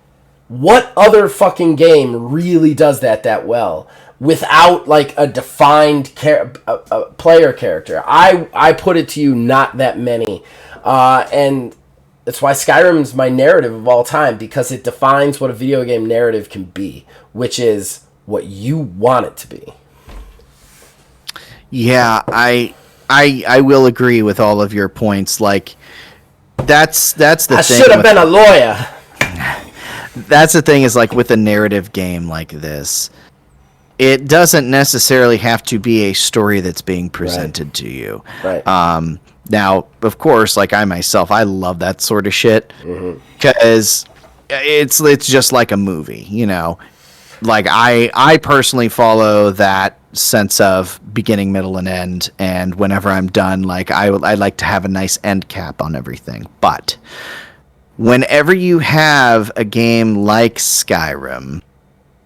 What other fucking game really does that well without like a defined player character? I put it to you, not that many. And that's why Skyrim is my narrative of all time, because it defines what a video game narrative can be, which is what you want it to be. Yeah, I will agree with all of your points. Like, that's the thing. I should have been a lawyer. That's the thing, is like with a narrative game like this, it doesn't necessarily have to be a story that's being presented to you. Right. Now, of course, like I myself, I love that sort of shit because it's just like a movie, you know. Like I personally follow that sense of beginning, middle, and end, and whenever I'm done, like I like to have a nice end cap on everything. But whenever you have a game like Skyrim,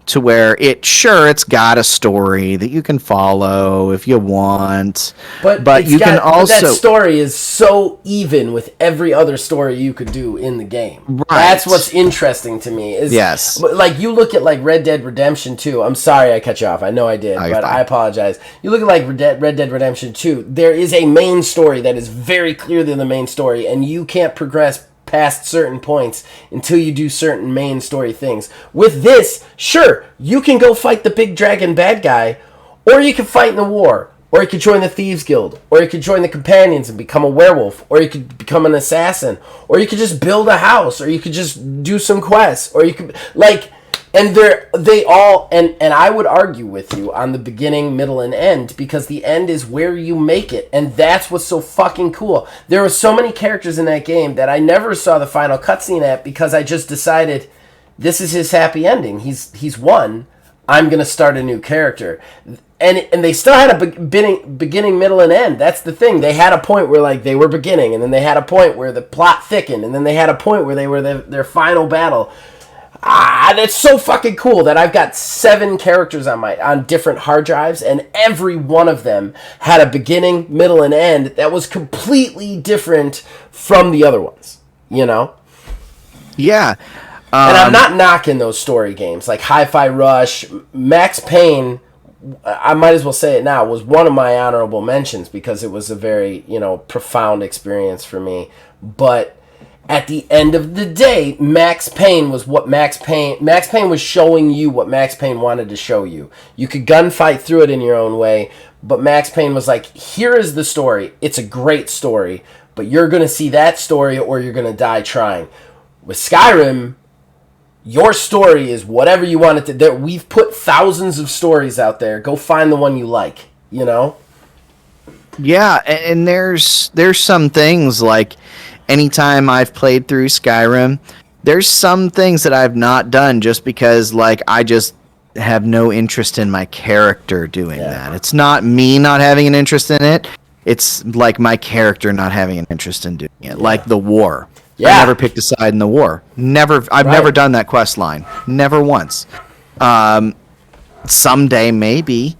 to where it's got a story that you can follow if you want, but you can also, that story is so even with every other story you could do in the game. Right. That's what's interesting to me. Is yes, like you look at like Red Dead Redemption 2. I'm sorry I cut you off. I know I did, but I apologize. You look at like Red Dead Redemption 2. There is a main story that is very clearly the main story, and you can't progress past certain points until you do certain main story things. With this, sure, you can go fight the big dragon bad guy, or you can fight in the war, or you could join the Thieves Guild, or you could join the Companions and become a werewolf, or you could become an assassin, or you could just build a house, or you could just do some quests, or you could, like, and they all, and I would argue with you on the beginning, middle, and end, because the end is where you make it, and that's what's so fucking cool. There were so many characters in that game that I never saw the final cutscene at, because I just decided this is his happy ending. He's won. I'm gonna start a new character, and they still had a beginning, middle, and end. That's the thing. They had a point where like they were beginning, and then they had a point where the plot thickened, and then they had a point where they were their final battle. That's so fucking cool that I've got 7 characters on different hard drives, and every one of them had a beginning, middle, and end that was completely different from the other ones, you know? Yeah. And I'm not knocking those story games like Hi-Fi Rush. Max Payne, I might as well say it now, was one of my honorable mentions because it was a very, profound experience for me. But at the end of the day, Max Payne was showing you what Max Payne wanted to show you. You could gunfight through it in your own way, but Max Payne was like, here is the story. It's a great story, but you're going to see that story or you're going to die trying. With Skyrim, your story is whatever you want it to. We've put thousands of stories out there. Go find the one you like, you know? Yeah, and there's some things like anytime I've played through Skyrim, there's some things that I've not done just because like I just have no interest in my character doing that. It's not me not having an interest in it. It's like my character not having an interest in doing it. Like the war. I never picked a side in the war. I've never done that quest line. Never once. Someday maybe,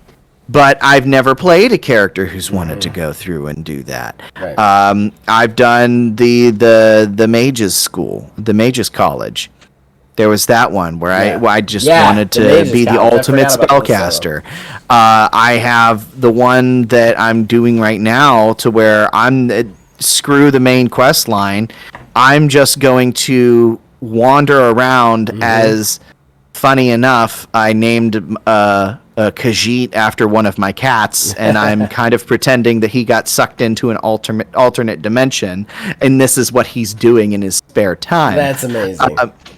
but I've never played a character who's wanted to go through and do that. Right. I've done the mages school, the mages college. There was that one where I just wanted to be the ultimate spellcaster. I have the one that I'm doing right now to where screw the main quest line. I'm just going to wander around as, funny enough, I named Khajiit after one of my cats, and I'm kind of pretending that he got sucked into an alternate dimension, and this is what he's doing in his spare time. That's amazing.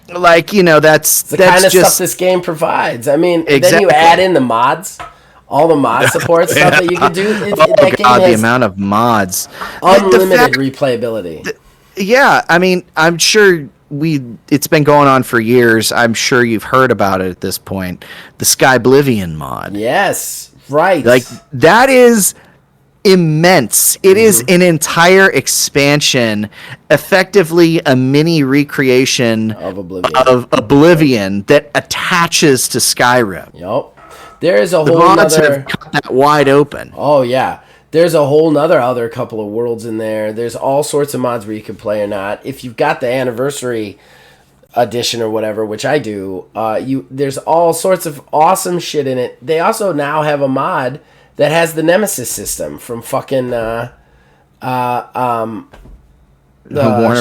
That's the kind of just stuff this game provides. I mean, Exactly. then you add in the mods, all the mod support stuff that you can do. That game has the amount of mods, unlimited replayability. Yeah, I mean, I'm sure it's been going on for years. I'm sure you've heard about it at this point. The Skyblivion mod. Yes, right. Like, that is immense. It is an entire expansion, effectively a mini recreation of Oblivion that attaches to Skyrim. Yep. There is a The whole mods other... have cut that wide open. Oh, yeah. There's a whole other couple of worlds in there. There's all sorts of mods where you can play or not. If you've got the anniversary edition or whatever, which I do, there's all sorts of awesome shit in it. They also now have a mod that has the Nemesis system from fucking Warner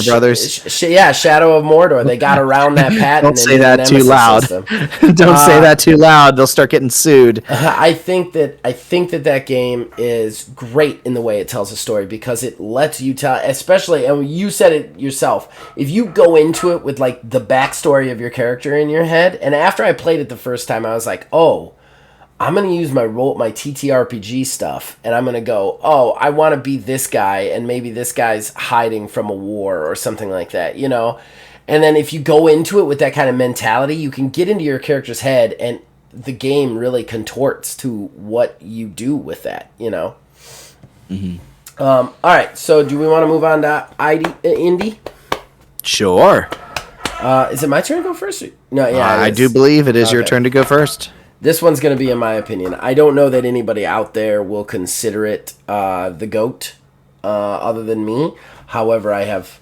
Brothers. Shadow of Mordor. They got around that patent. Don't say that too loud. Don't say that too loud. They'll start getting sued. I think that game is great in the way it tells a story because it lets you tell, especially, and you said it yourself, if you go into it with like the backstory of your character in your head, and after I played it the first time, I was like, oh, I'm going to use my TTRPG stuff, and I'm going to go, oh, I want to be this guy, and maybe this guy's hiding from a war or something like that, you know? And then if you go into it with that kind of mentality, you can get into your character's head, and the game really contorts to what you do with that, you know? Mm-hmm. All right, so do we want to move on to Indy? Sure. Is it my turn to go first? No, yeah. I do believe it is your turn to go first. This one's going to be in my opinion. I don't know that anybody out there will consider it the GOAT other than me. However, I have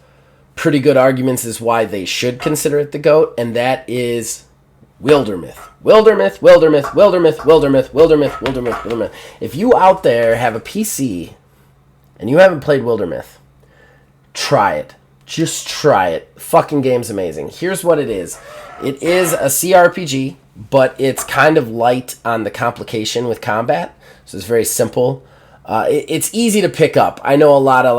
pretty good arguments as why they should consider it the GOAT, and that is Wildermyth. Wildermyth. If you out there have a PC and you haven't played Wildermyth, try it. Just try it. Fucking game's amazing. Here's what it is. It is a CRPG, but it's kind of light on the complication with combat. So it's very simple. It's easy to pick up. I know a lot of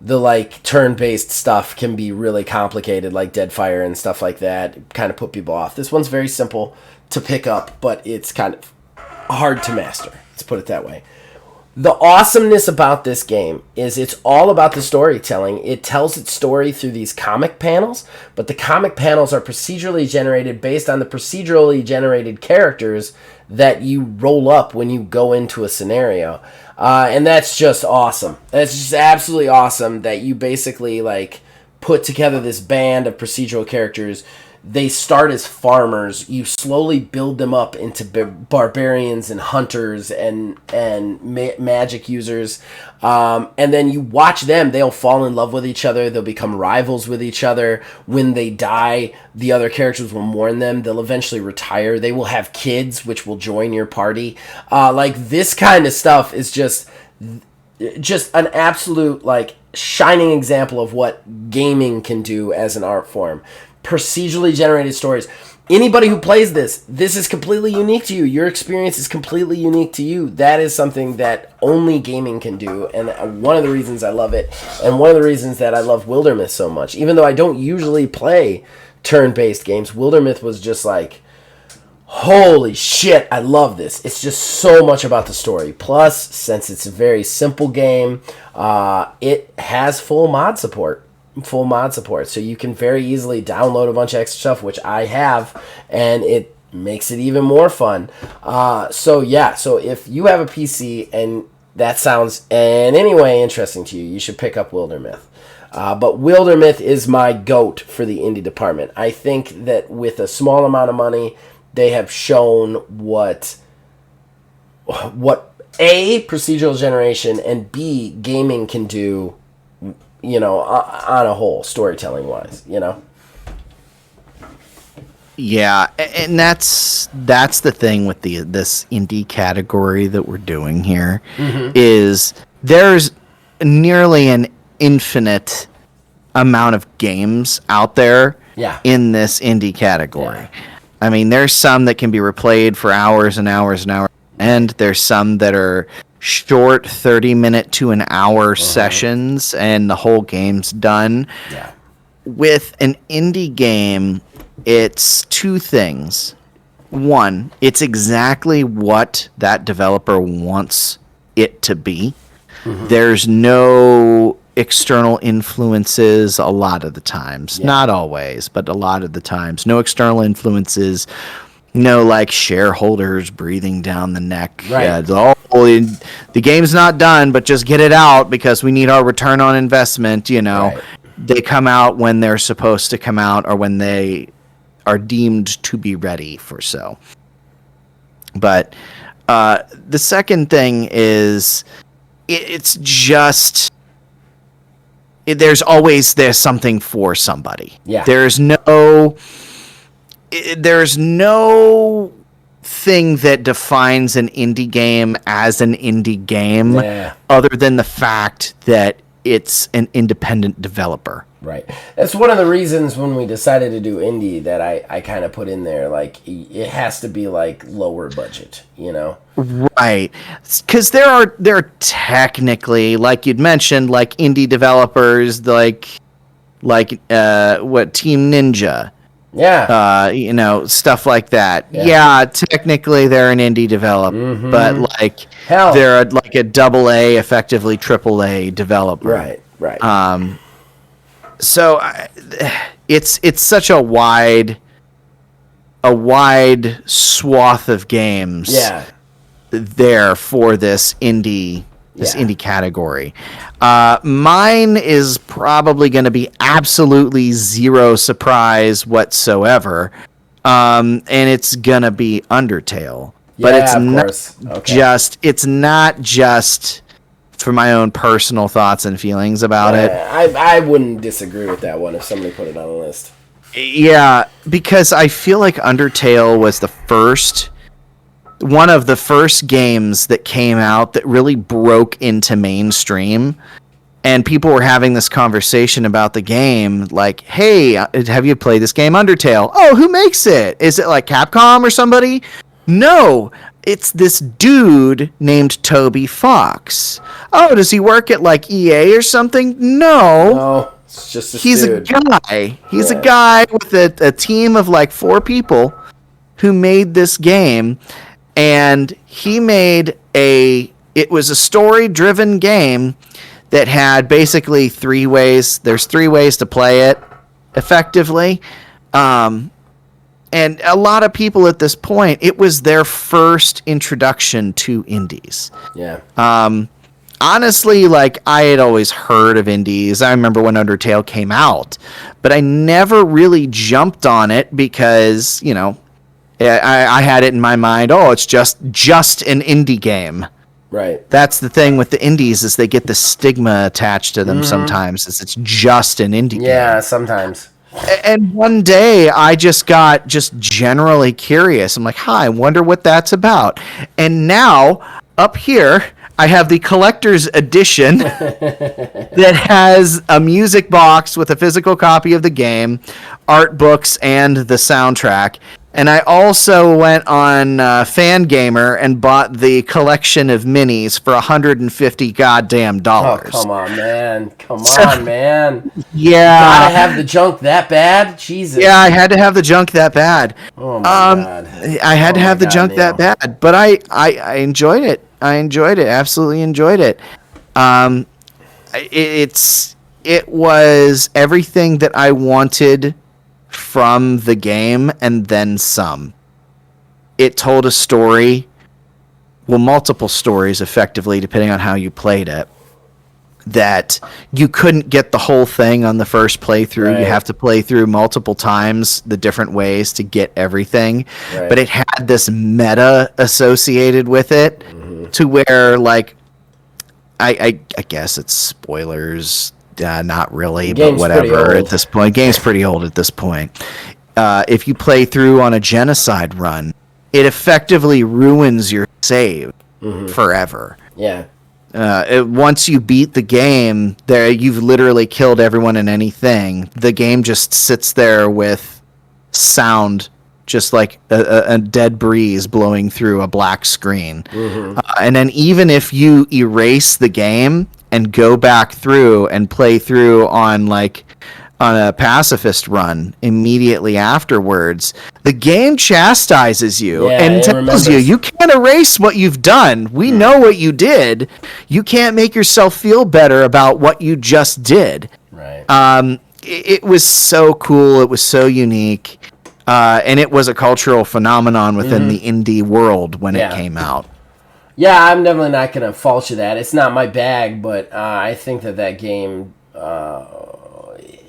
the turn-based stuff can be really complicated, like Deadfire and stuff like that. Kind of put people off. This one's very simple to pick up, but it's kind of hard to master. Let's put it that way. The awesomeness about this game is it's all about the storytelling. It tells its story through these comic panels, but the comic panels are procedurally generated based on the procedurally generated characters that you roll up when you go into a scenario. And that's just awesome. That's just absolutely awesome that you basically put together this band of procedural characters. They start as farmers. You slowly build them up into barbarians and hunters and magic users. And then you watch them. They'll fall in love with each other. They'll become rivals with each other. When they die, the other characters will mourn them. They'll eventually retire. They will have kids, which will join your party. This kind of stuff is just an absolute shining example of what gaming can do as an art form. Procedurally generated stories. Anybody who plays this is completely unique to you. Your experience is completely unique to you. That is something that only gaming can do, and one of the reasons I love it, and one of the reasons that I love Wildermyth so much. Even though I don't usually play turn-based games, Wildermyth was just holy shit, I love this. It's just so much about the story. Plus, since it's a very simple game, it has full mod support, so you can very easily download a bunch of extra stuff, which I have, and it makes it even more fun. So if you have a PC and that sounds in any way interesting to you, you should pick up Wildermyth. But Wildermyth is my GOAT for the indie department. I think that with a small amount of money, they have shown what what A, procedural generation, and B, gaming can do, on a whole, storytelling wise, Yeah, and that's the thing with this indie category that we're doing here, is there's nearly an infinite amount of games out there in this indie category. Yeah. I mean, there's some that can be replayed for hours and hours and hours, and there's some that are short 30-minute to an hour sessions, and the whole game's done. Yeah. With an indie game, it's two things. One, it's exactly what that developer wants it to be. There's no external influences a lot of the times. Not always, but a lot of the times. No external influences. No, like, shareholders breathing down the neck. Right. The game's not done, but just get it out because we need our return on investment, Right. They come out when they're supposed to come out or when they are deemed to be ready for so. But the second thing is it's just there's something for somebody. Yeah. There's no thing that defines an indie game as an indie game other than the fact that it's an independent developer. Right. That's one of the reasons when we decided to do indie that I kind of put in there, like, it has to be, like, lower budget, Right. Because there are technically, like you'd mentioned, like indie developers, like what, Team Ninja. Yeah. Stuff like that. Yeah, technically they're an indie developer, but like they're like a AA, effectively AAA developer. Right. So it's such a wide swath of games. There for this indie category. Mine is probably going to be absolutely zero surprise whatsoever, and it's going to be Undertale. But it's not just for my own personal thoughts and feelings about it. I wouldn't disagree with that one if somebody put it on a list. Yeah, because I feel like Undertale was one of the first games that came out that really broke into mainstream, and people were having this conversation about the game, like, hey, have you played this game Undertale? Oh, who makes it? Is it like Capcom or somebody? No, it's this dude named Toby Fox. Oh, does he work at like EA or something? No, it's just this He's dude. a guy. He's a guy with a team of like 4 people who made this game. And he made it was a story-driven game that had basically 3 ways. There's 3 ways to play it effectively. And a lot of people at this point, it was their first introduction to indies. Yeah. Honestly, like, I had always heard of indies. I remember when Undertale came out, but I never really jumped on it because, I had it in my mind, it's just an indie game. Right. That's the thing with the indies is they get the stigma attached to them sometimes, is it's just an indie game. Yeah, sometimes. And one day I just got generally curious. I'm like, I wonder what that's about. And now up here I have the collector's edition that has a music box with a physical copy of the game, art books, and the soundtrack. And I also went on Fangamer and bought the collection of minis for $150 goddamn dollars. Oh, come on, man. Come on, man. Yeah. Gotta have the junk that bad? Jesus. Yeah, I had to have the junk that bad. Oh, my God. I had to have the junk that bad. But I enjoyed it. I enjoyed it. Absolutely enjoyed it. It was everything that I wanted from the game and then some. It told a story, multiple stories effectively, depending on how you played it. that you couldn't get the whole thing on the first playthrough. Right. You have to play through multiple times the different ways to get everything. Right. But it had this meta associated with it to where, like, I guess it's spoilers. Not really, Game's but pretty whatever old. at this point. Game's pretty old at this point. If you play through on a genocide run, it effectively ruins your save forever. Yeah. Once you beat the game, you've literally killed everyone and anything. The game just sits there with sound, just like a dead breeze blowing through a black screen. And then even if you erase the game and go back through and play through on a pacifist run immediately afterwards, the game chastises you and tells you can't erase what you've done. We know what you did. You can't make yourself feel better about what you just did. Right. It was so cool. It was so unique. And it was a cultural phenomenon within the indie world when it came out. Yeah, I'm definitely not going to fault you that. It's not my bag, but I think that game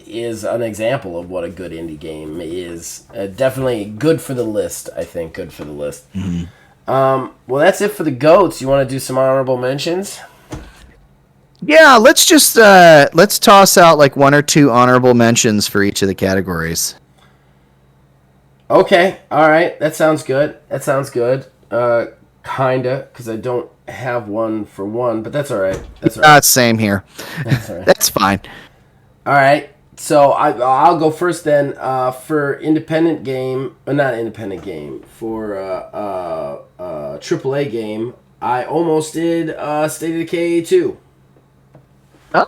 is an example of what a good indie game is. Definitely good for the list, I think. Good for the list. Well, that's it for the GOATs. You want to do some honorable mentions? Yeah, let's just let's toss out like one or two honorable mentions for each of the categories. Okay, all right. That sounds good. Kinda, because I don't have one for one, but that's all right. Same here. That's all right. That's fine. All right. So I'll go first then. For independent game, not independent game, for AAA game, I almost did State of Decay 2. Oh.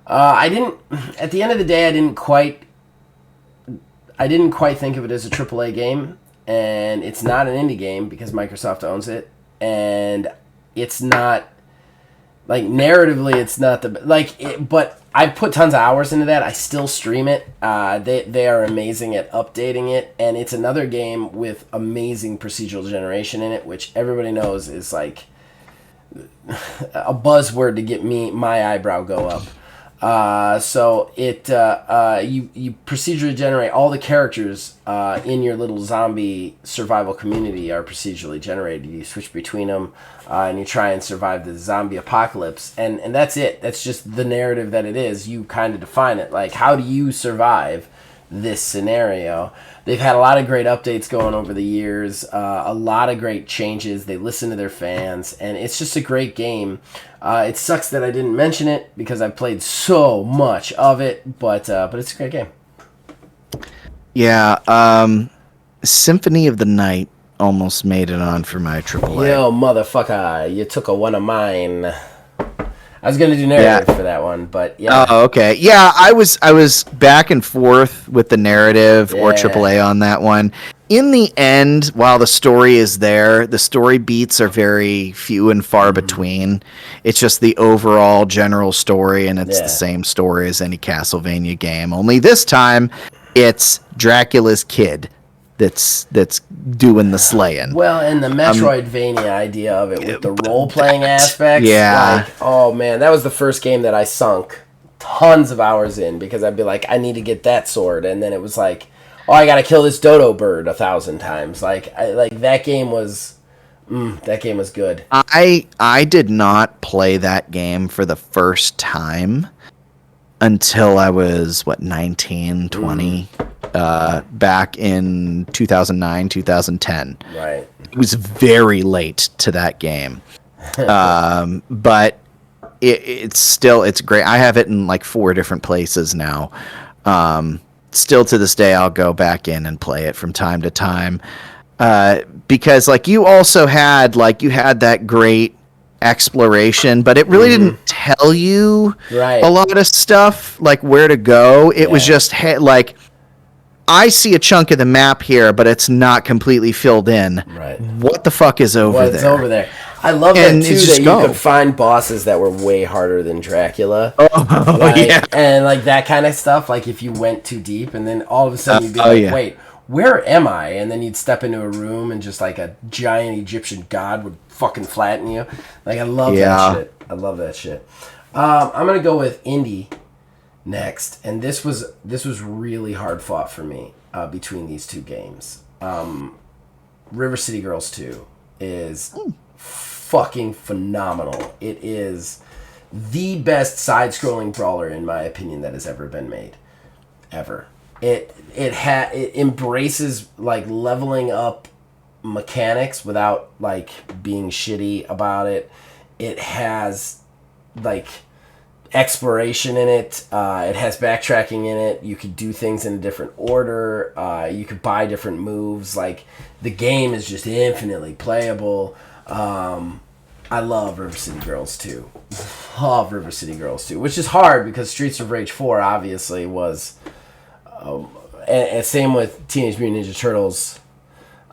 I didn't. At the end of the day, I didn't quite think of it as a AAA game, and it's not an indie game because Microsoft owns it, and it's not like narratively, it's not but I put tons of hours into that. I still stream it. They are amazing at updating it, and it's another game with amazing procedural generation in it, which everybody knows is like a buzzword to get my eyebrow go up. So it you procedurally generate all the characters in your little zombie survival community are procedurally generated. You switch between them and you try and survive the zombie apocalypse, and that's it. That's just the narrative that it is. You kind of define it, like how do you survive this scenario. They've had a lot of great updates going over the years, a lot of great changes. They listen to their fans, and it's just a great game. It sucks that I didn't mention it because I've played so much of it, but it's a great game. Yeah, Symphony of the Night almost made it on for my AAA. Yo, motherfucker, you took a one of mine. I was gonna do narrative for that one, but yeah. Oh, okay. Yeah, I was back and forth with the narrative or AAA on that one. In the end, while the story is there, the story beats are very few and far between. It's just the overall general story, and it's the same story as any Castlevania game. Only this time, it's Dracula's kid that's doing the slaying. Well, and the Metroidvania idea of it with the role-playing aspects. Yeah. Like, oh, man, that was the first game that I sunk tons of hours in because I'd be like, I need to get that sword. And then it was like, oh, I got to kill this dodo bird 1,000 times. Like that game was good. I did not play that game for the first time until I was, 19, 20. Back in 2009, 2010. Right. It was very late to that game. But it's great. I have it in like 4 different places now. Still to this day, I'll go back in and play it from time to time. Because like you also had that great exploration, but it really didn't tell you a lot of stuff, like where to go. It was just like, I see a chunk of the map here, but it's not completely filled in. Right. What the fuck is over there? What's over there? I love that too, that you could find bosses that were way harder than Dracula. Oh, yeah. And like that kind of stuff, like if you went too deep and then all of a sudden you'd be wait, where am I? And then you'd step into a room and just like a giant Egyptian god would fucking flatten you. Like I love that shit. I love that shit. I'm gonna go with indie next, and this was really hard fought for me between these two games. River City Girls 2 is fucking phenomenal. It is the best side-scrolling brawler, in my opinion, that has ever been made, ever. It embraces like leveling up mechanics without like being shitty about it. It has like exploration in it. It has backtracking in it. You could do things in a different order. You could buy different moves. Like, the game is just infinitely playable. I love River City Girls 2. Love River City Girls 2, which is hard because Streets of Rage 4 obviously was, and same with Teenage Mutant Ninja Turtles.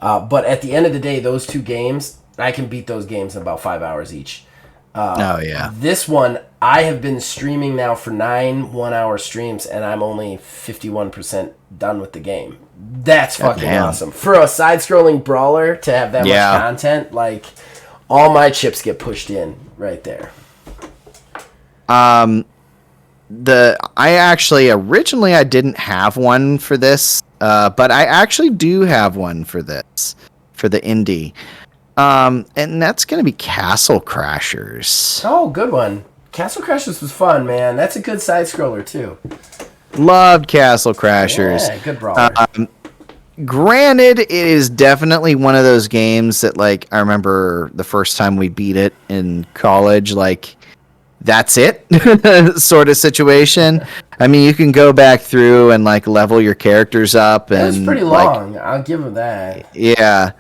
But at the end of the day, those two games, I can beat those games in about 5 hours each. This one, I have been streaming now for 9 1-hour streams, and I'm only 51% done with the game. That's fucking awesome. For a side-scrolling brawler to have that much content, like, all my chips get pushed in right there. I actually originally I didn't have one for this, but I actually do have one for this, for the indie. And that's going to be Castle Crashers. Oh, good one. Castle Crashers was fun, man. That's a good side scroller too. Loved Castle Crashers. Yeah, good brawler. Granted, it is definitely one of those games that, like, I remember the first time we beat it in college, like, that's it sort of situation. I mean, you can go back through and, like, level your characters up. And it was pretty long. I'll give them that. Yeah.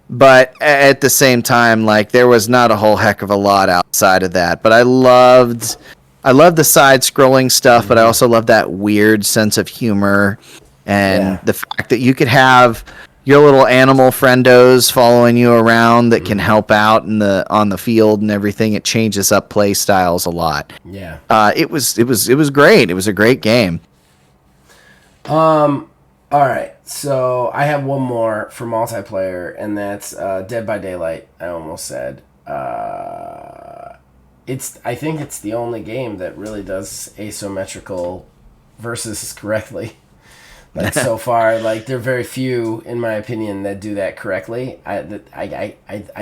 But at the same time, like, there was not a whole heck of a lot outside of that. But I loved the side-scrolling stuff, but I also loved that weird sense of humor and the fact that you could have your little animal friendos following you around that can help out on the field and everything. It changes up play styles a lot. Yeah. It was great. It was a great game. All right, so I have one more for multiplayer, and that's Dead by Daylight. I almost said I think it's the only game that really does asymmetrical versus correctly. Like, so far, like, there are very few, in my opinion, that do that correctly. I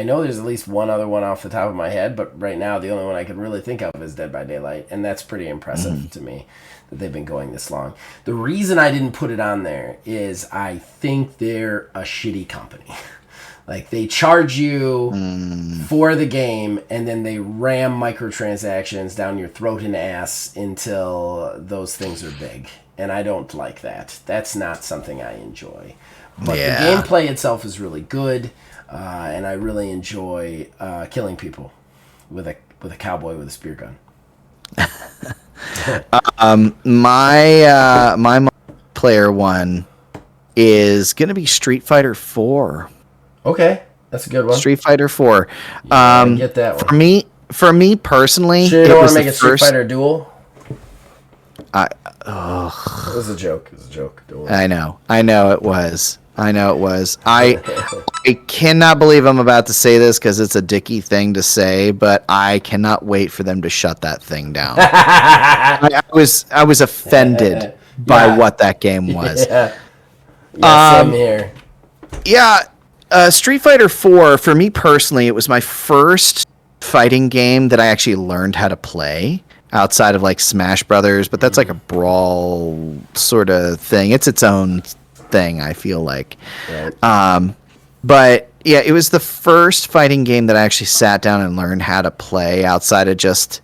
know there's at least one other one off the top of my head, but right now the only one I can really think of is Dead by Daylight, and that's pretty impressive to me that they've been going this long. The reason I didn't put it on there is I think they're a shitty company. Like, they charge you for the game, and then they ram microtransactions down your throat and ass until those things are big. And I don't like that. That's not something I enjoy. But the gameplay itself is really good, and I really enjoy killing people with a cowboy with a spear gun. My player one is gonna be Street Fighter 4. Okay, that's a good one. Street Fighter 4. Get that one. For me personally, sure, you don't want to make a Street first Fighter duel. It was a joke. I know it was. I cannot believe I'm about to say this because it's a dicky thing to say, but I cannot wait for them to shut that thing down. I was offended by what that game was. Same here. Yeah, Street Fighter 4, for me personally, it was my first fighting game that I actually learned how to play outside of, like, Smash Brothers, but that's like a brawl sort of thing. It's its own thing, I feel like. Right. But yeah, it was the first fighting game that I actually sat down and learned how to play outside of just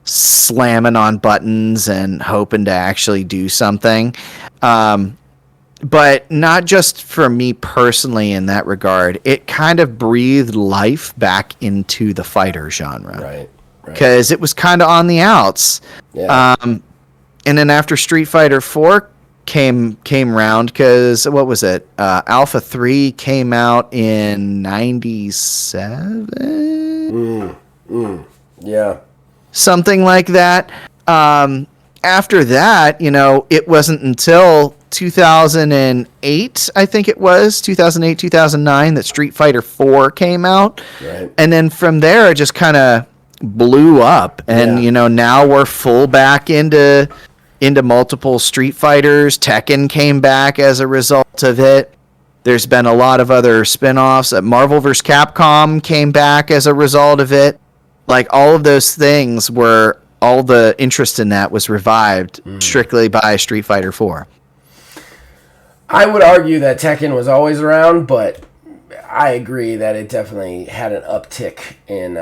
slamming on buttons and hoping to actually do something. But not just for me personally in that regard. It kind of breathed life back into the fighter genre. Right. Because it was kind of on the outs. Yeah. And then after Street Fighter 4 came round, because what was it? Alpha 3 came out in 97? Yeah. Something like that. After that, it wasn't until 2008, I think it was, 2008, 2009, that Street Fighter 4 came out. Right. And then from there, it just kind of blew up, and Yeah. now we're full back into multiple Street Fighters. Tekken came back as a result of it. There's been a lot of other spin-offs. Marvel vs. Capcom came back as a result of it. Like, all of those things were, all the interest in that was revived strictly by Street Fighter 4. I would argue that Tekken was always around, but I agree that it definitely had an uptick in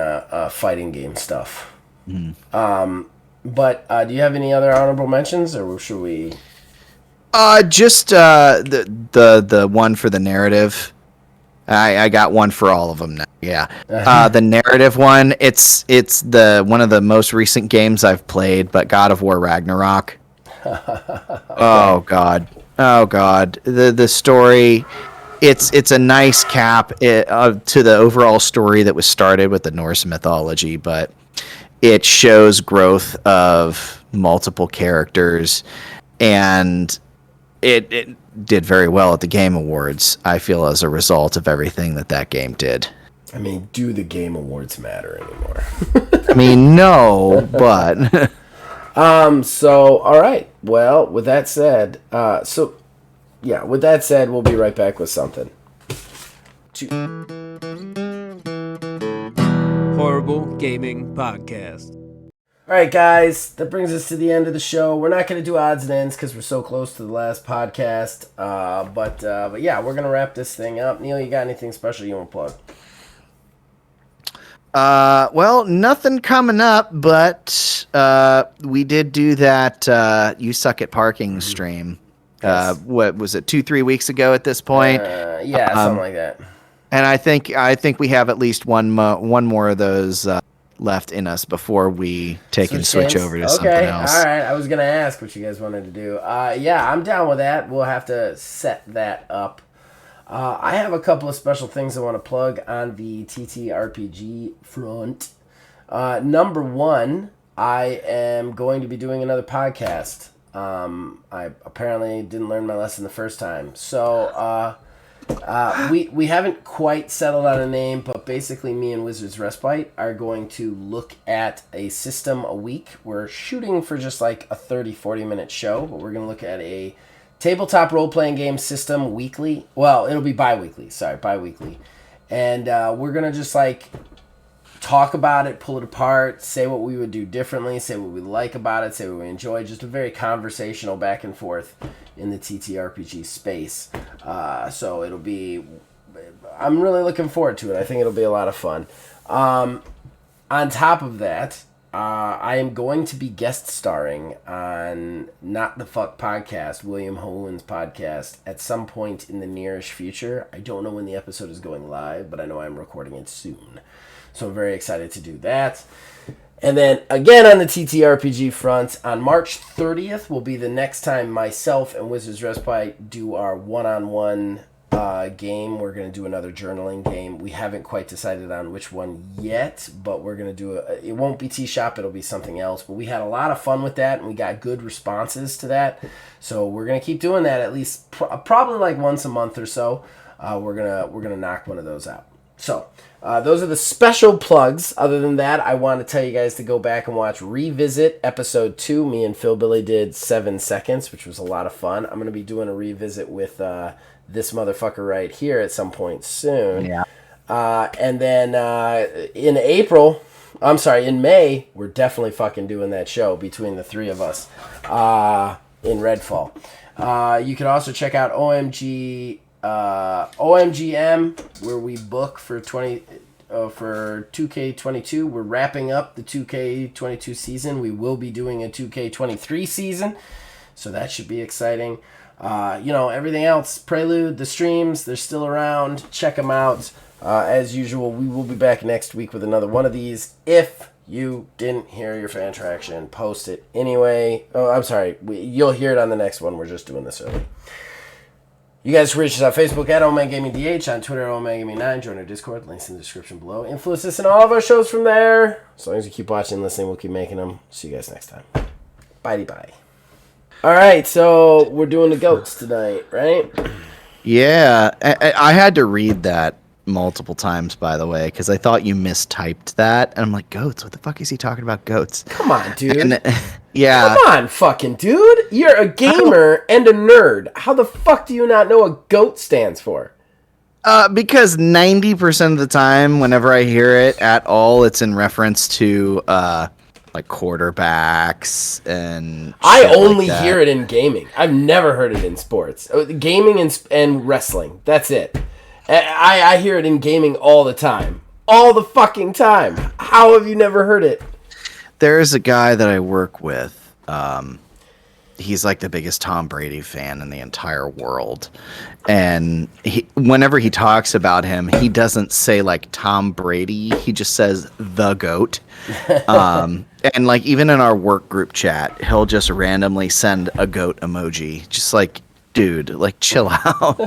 fighting game stuff. But do you have any other honorable mentions, or should we? Just the one for the narrative. I got one for all of them now. Yeah, the narrative one. It's the one of the most recent games I've played, but God of War Ragnarok. Oh God, the story. It's a nice cap to the overall story that was started with the Norse mythology, but it shows growth of multiple characters, and it did very well at the Game Awards, I feel, as a result of everything that game did. I mean, do the Game Awards matter anymore? I mean, no, but... So, all right. Well, with that said, we'll be right back with something. Horrible Gaming Podcast. All right, guys, that brings us to the end of the show. We're not going to do odds and ends because we're so close to the last podcast. But yeah, we're going to wrap this thing up. Neil, you got anything special you want to plug? Well, nothing coming up, but we did do that You Suck at Parking stream. Yes. What was it, 2-3 weeks ago at this point? Something like that. And I think we have at least one more of those left in us before we switch over to something else. All right. I was going to ask what you guys wanted to do. Yeah, I'm down with that. We'll have to set that up. I have a couple of special things I want to plug on the TTRPG front. Number one, I am going to be doing another podcast. I apparently didn't learn my lesson the first time. So we haven't quite settled on a name, but basically me and Wizards Respite are going to look at a system a week. We're shooting for just like a 30-40 minute show, but we're going to look at a tabletop role-playing game system weekly. Well, it'll be bi-weekly. And we're going to just like talk about it, pull it apart, say what we would do differently, say what we like about it, say what we enjoy. Just a very conversational back and forth in the TTRPG space. So it'll be... I'm really looking forward to it. I think it'll be a lot of fun. On top of that, I am going to be guest starring on Not the Fuck podcast, William Holen's podcast, at some point in the nearish future. I don't know when the episode is going live, but I know I'm recording it soon. So I'm very excited to do that. And then, again, on the TTRPG front, on March 30th will be the next time myself and Wizards Respite do our one-on-one game. We're going to do another journaling game. We haven't quite decided on which one yet, but we're going to do it won't be T-Shop, it'll be something else. But we had a lot of fun with that, and we got good responses to that. So we're going to keep doing that at least probably like once a month or so. We're gonna knock one of those out. So those are the special plugs. Other than that, I want to tell you guys to go back and watch Revisit Episode 2. Me and Phil Billy did 7 Seconds, which was a lot of fun. I'm going to be doing a revisit with this motherfucker right here at some point soon. Yeah. And then in May, we're definitely fucking doing that show between the three of us in Redfall. You can also check out OMGM, where we book for 2K22. We're wrapping up the 2K22 season. We will be doing a 2K23 season, so that should be exciting. Everything else, Prelude, the streams, they're still around. Check them out. As usual, we will be back next week with another one of these. If you didn't hear your fan traction, post it anyway. Oh, I'm sorry. You'll hear it on the next one. We're just doing this early. You guys can reach us on Facebook at OmanGamingDH, on Twitter at OmanGaming9. Join our Discord, links in the description below. Influence us in all of our shows from there. As long as you keep watching and listening, we'll keep making them. See you guys next time. Bye-bye. All right, so we're doing the goats tonight, right? Yeah, I had to read that multiple times, by the way, because I thought you mistyped that, and I'm like, goats. What the fuck is he talking about, goats? Come on, dude. And, yeah. Come on, fucking dude. You're a gamer and a nerd. How the fuck do you not know what GOAT stands for? Because 90% of the time, whenever I hear it at all, it's in reference to like quarterbacks and. I only hear it in gaming. I've never heard it in sports. Gaming and wrestling. That's it. I hear it in gaming all the time. All the fucking time. How have you never heard it? There's a guy that I work with. He's like the biggest Tom Brady fan in the entire world. And whenever he talks about him, he doesn't say like Tom Brady. He just says the GOAT. And like even in our work group chat, he'll just randomly send a GOAT emoji. Just like, dude, like chill out.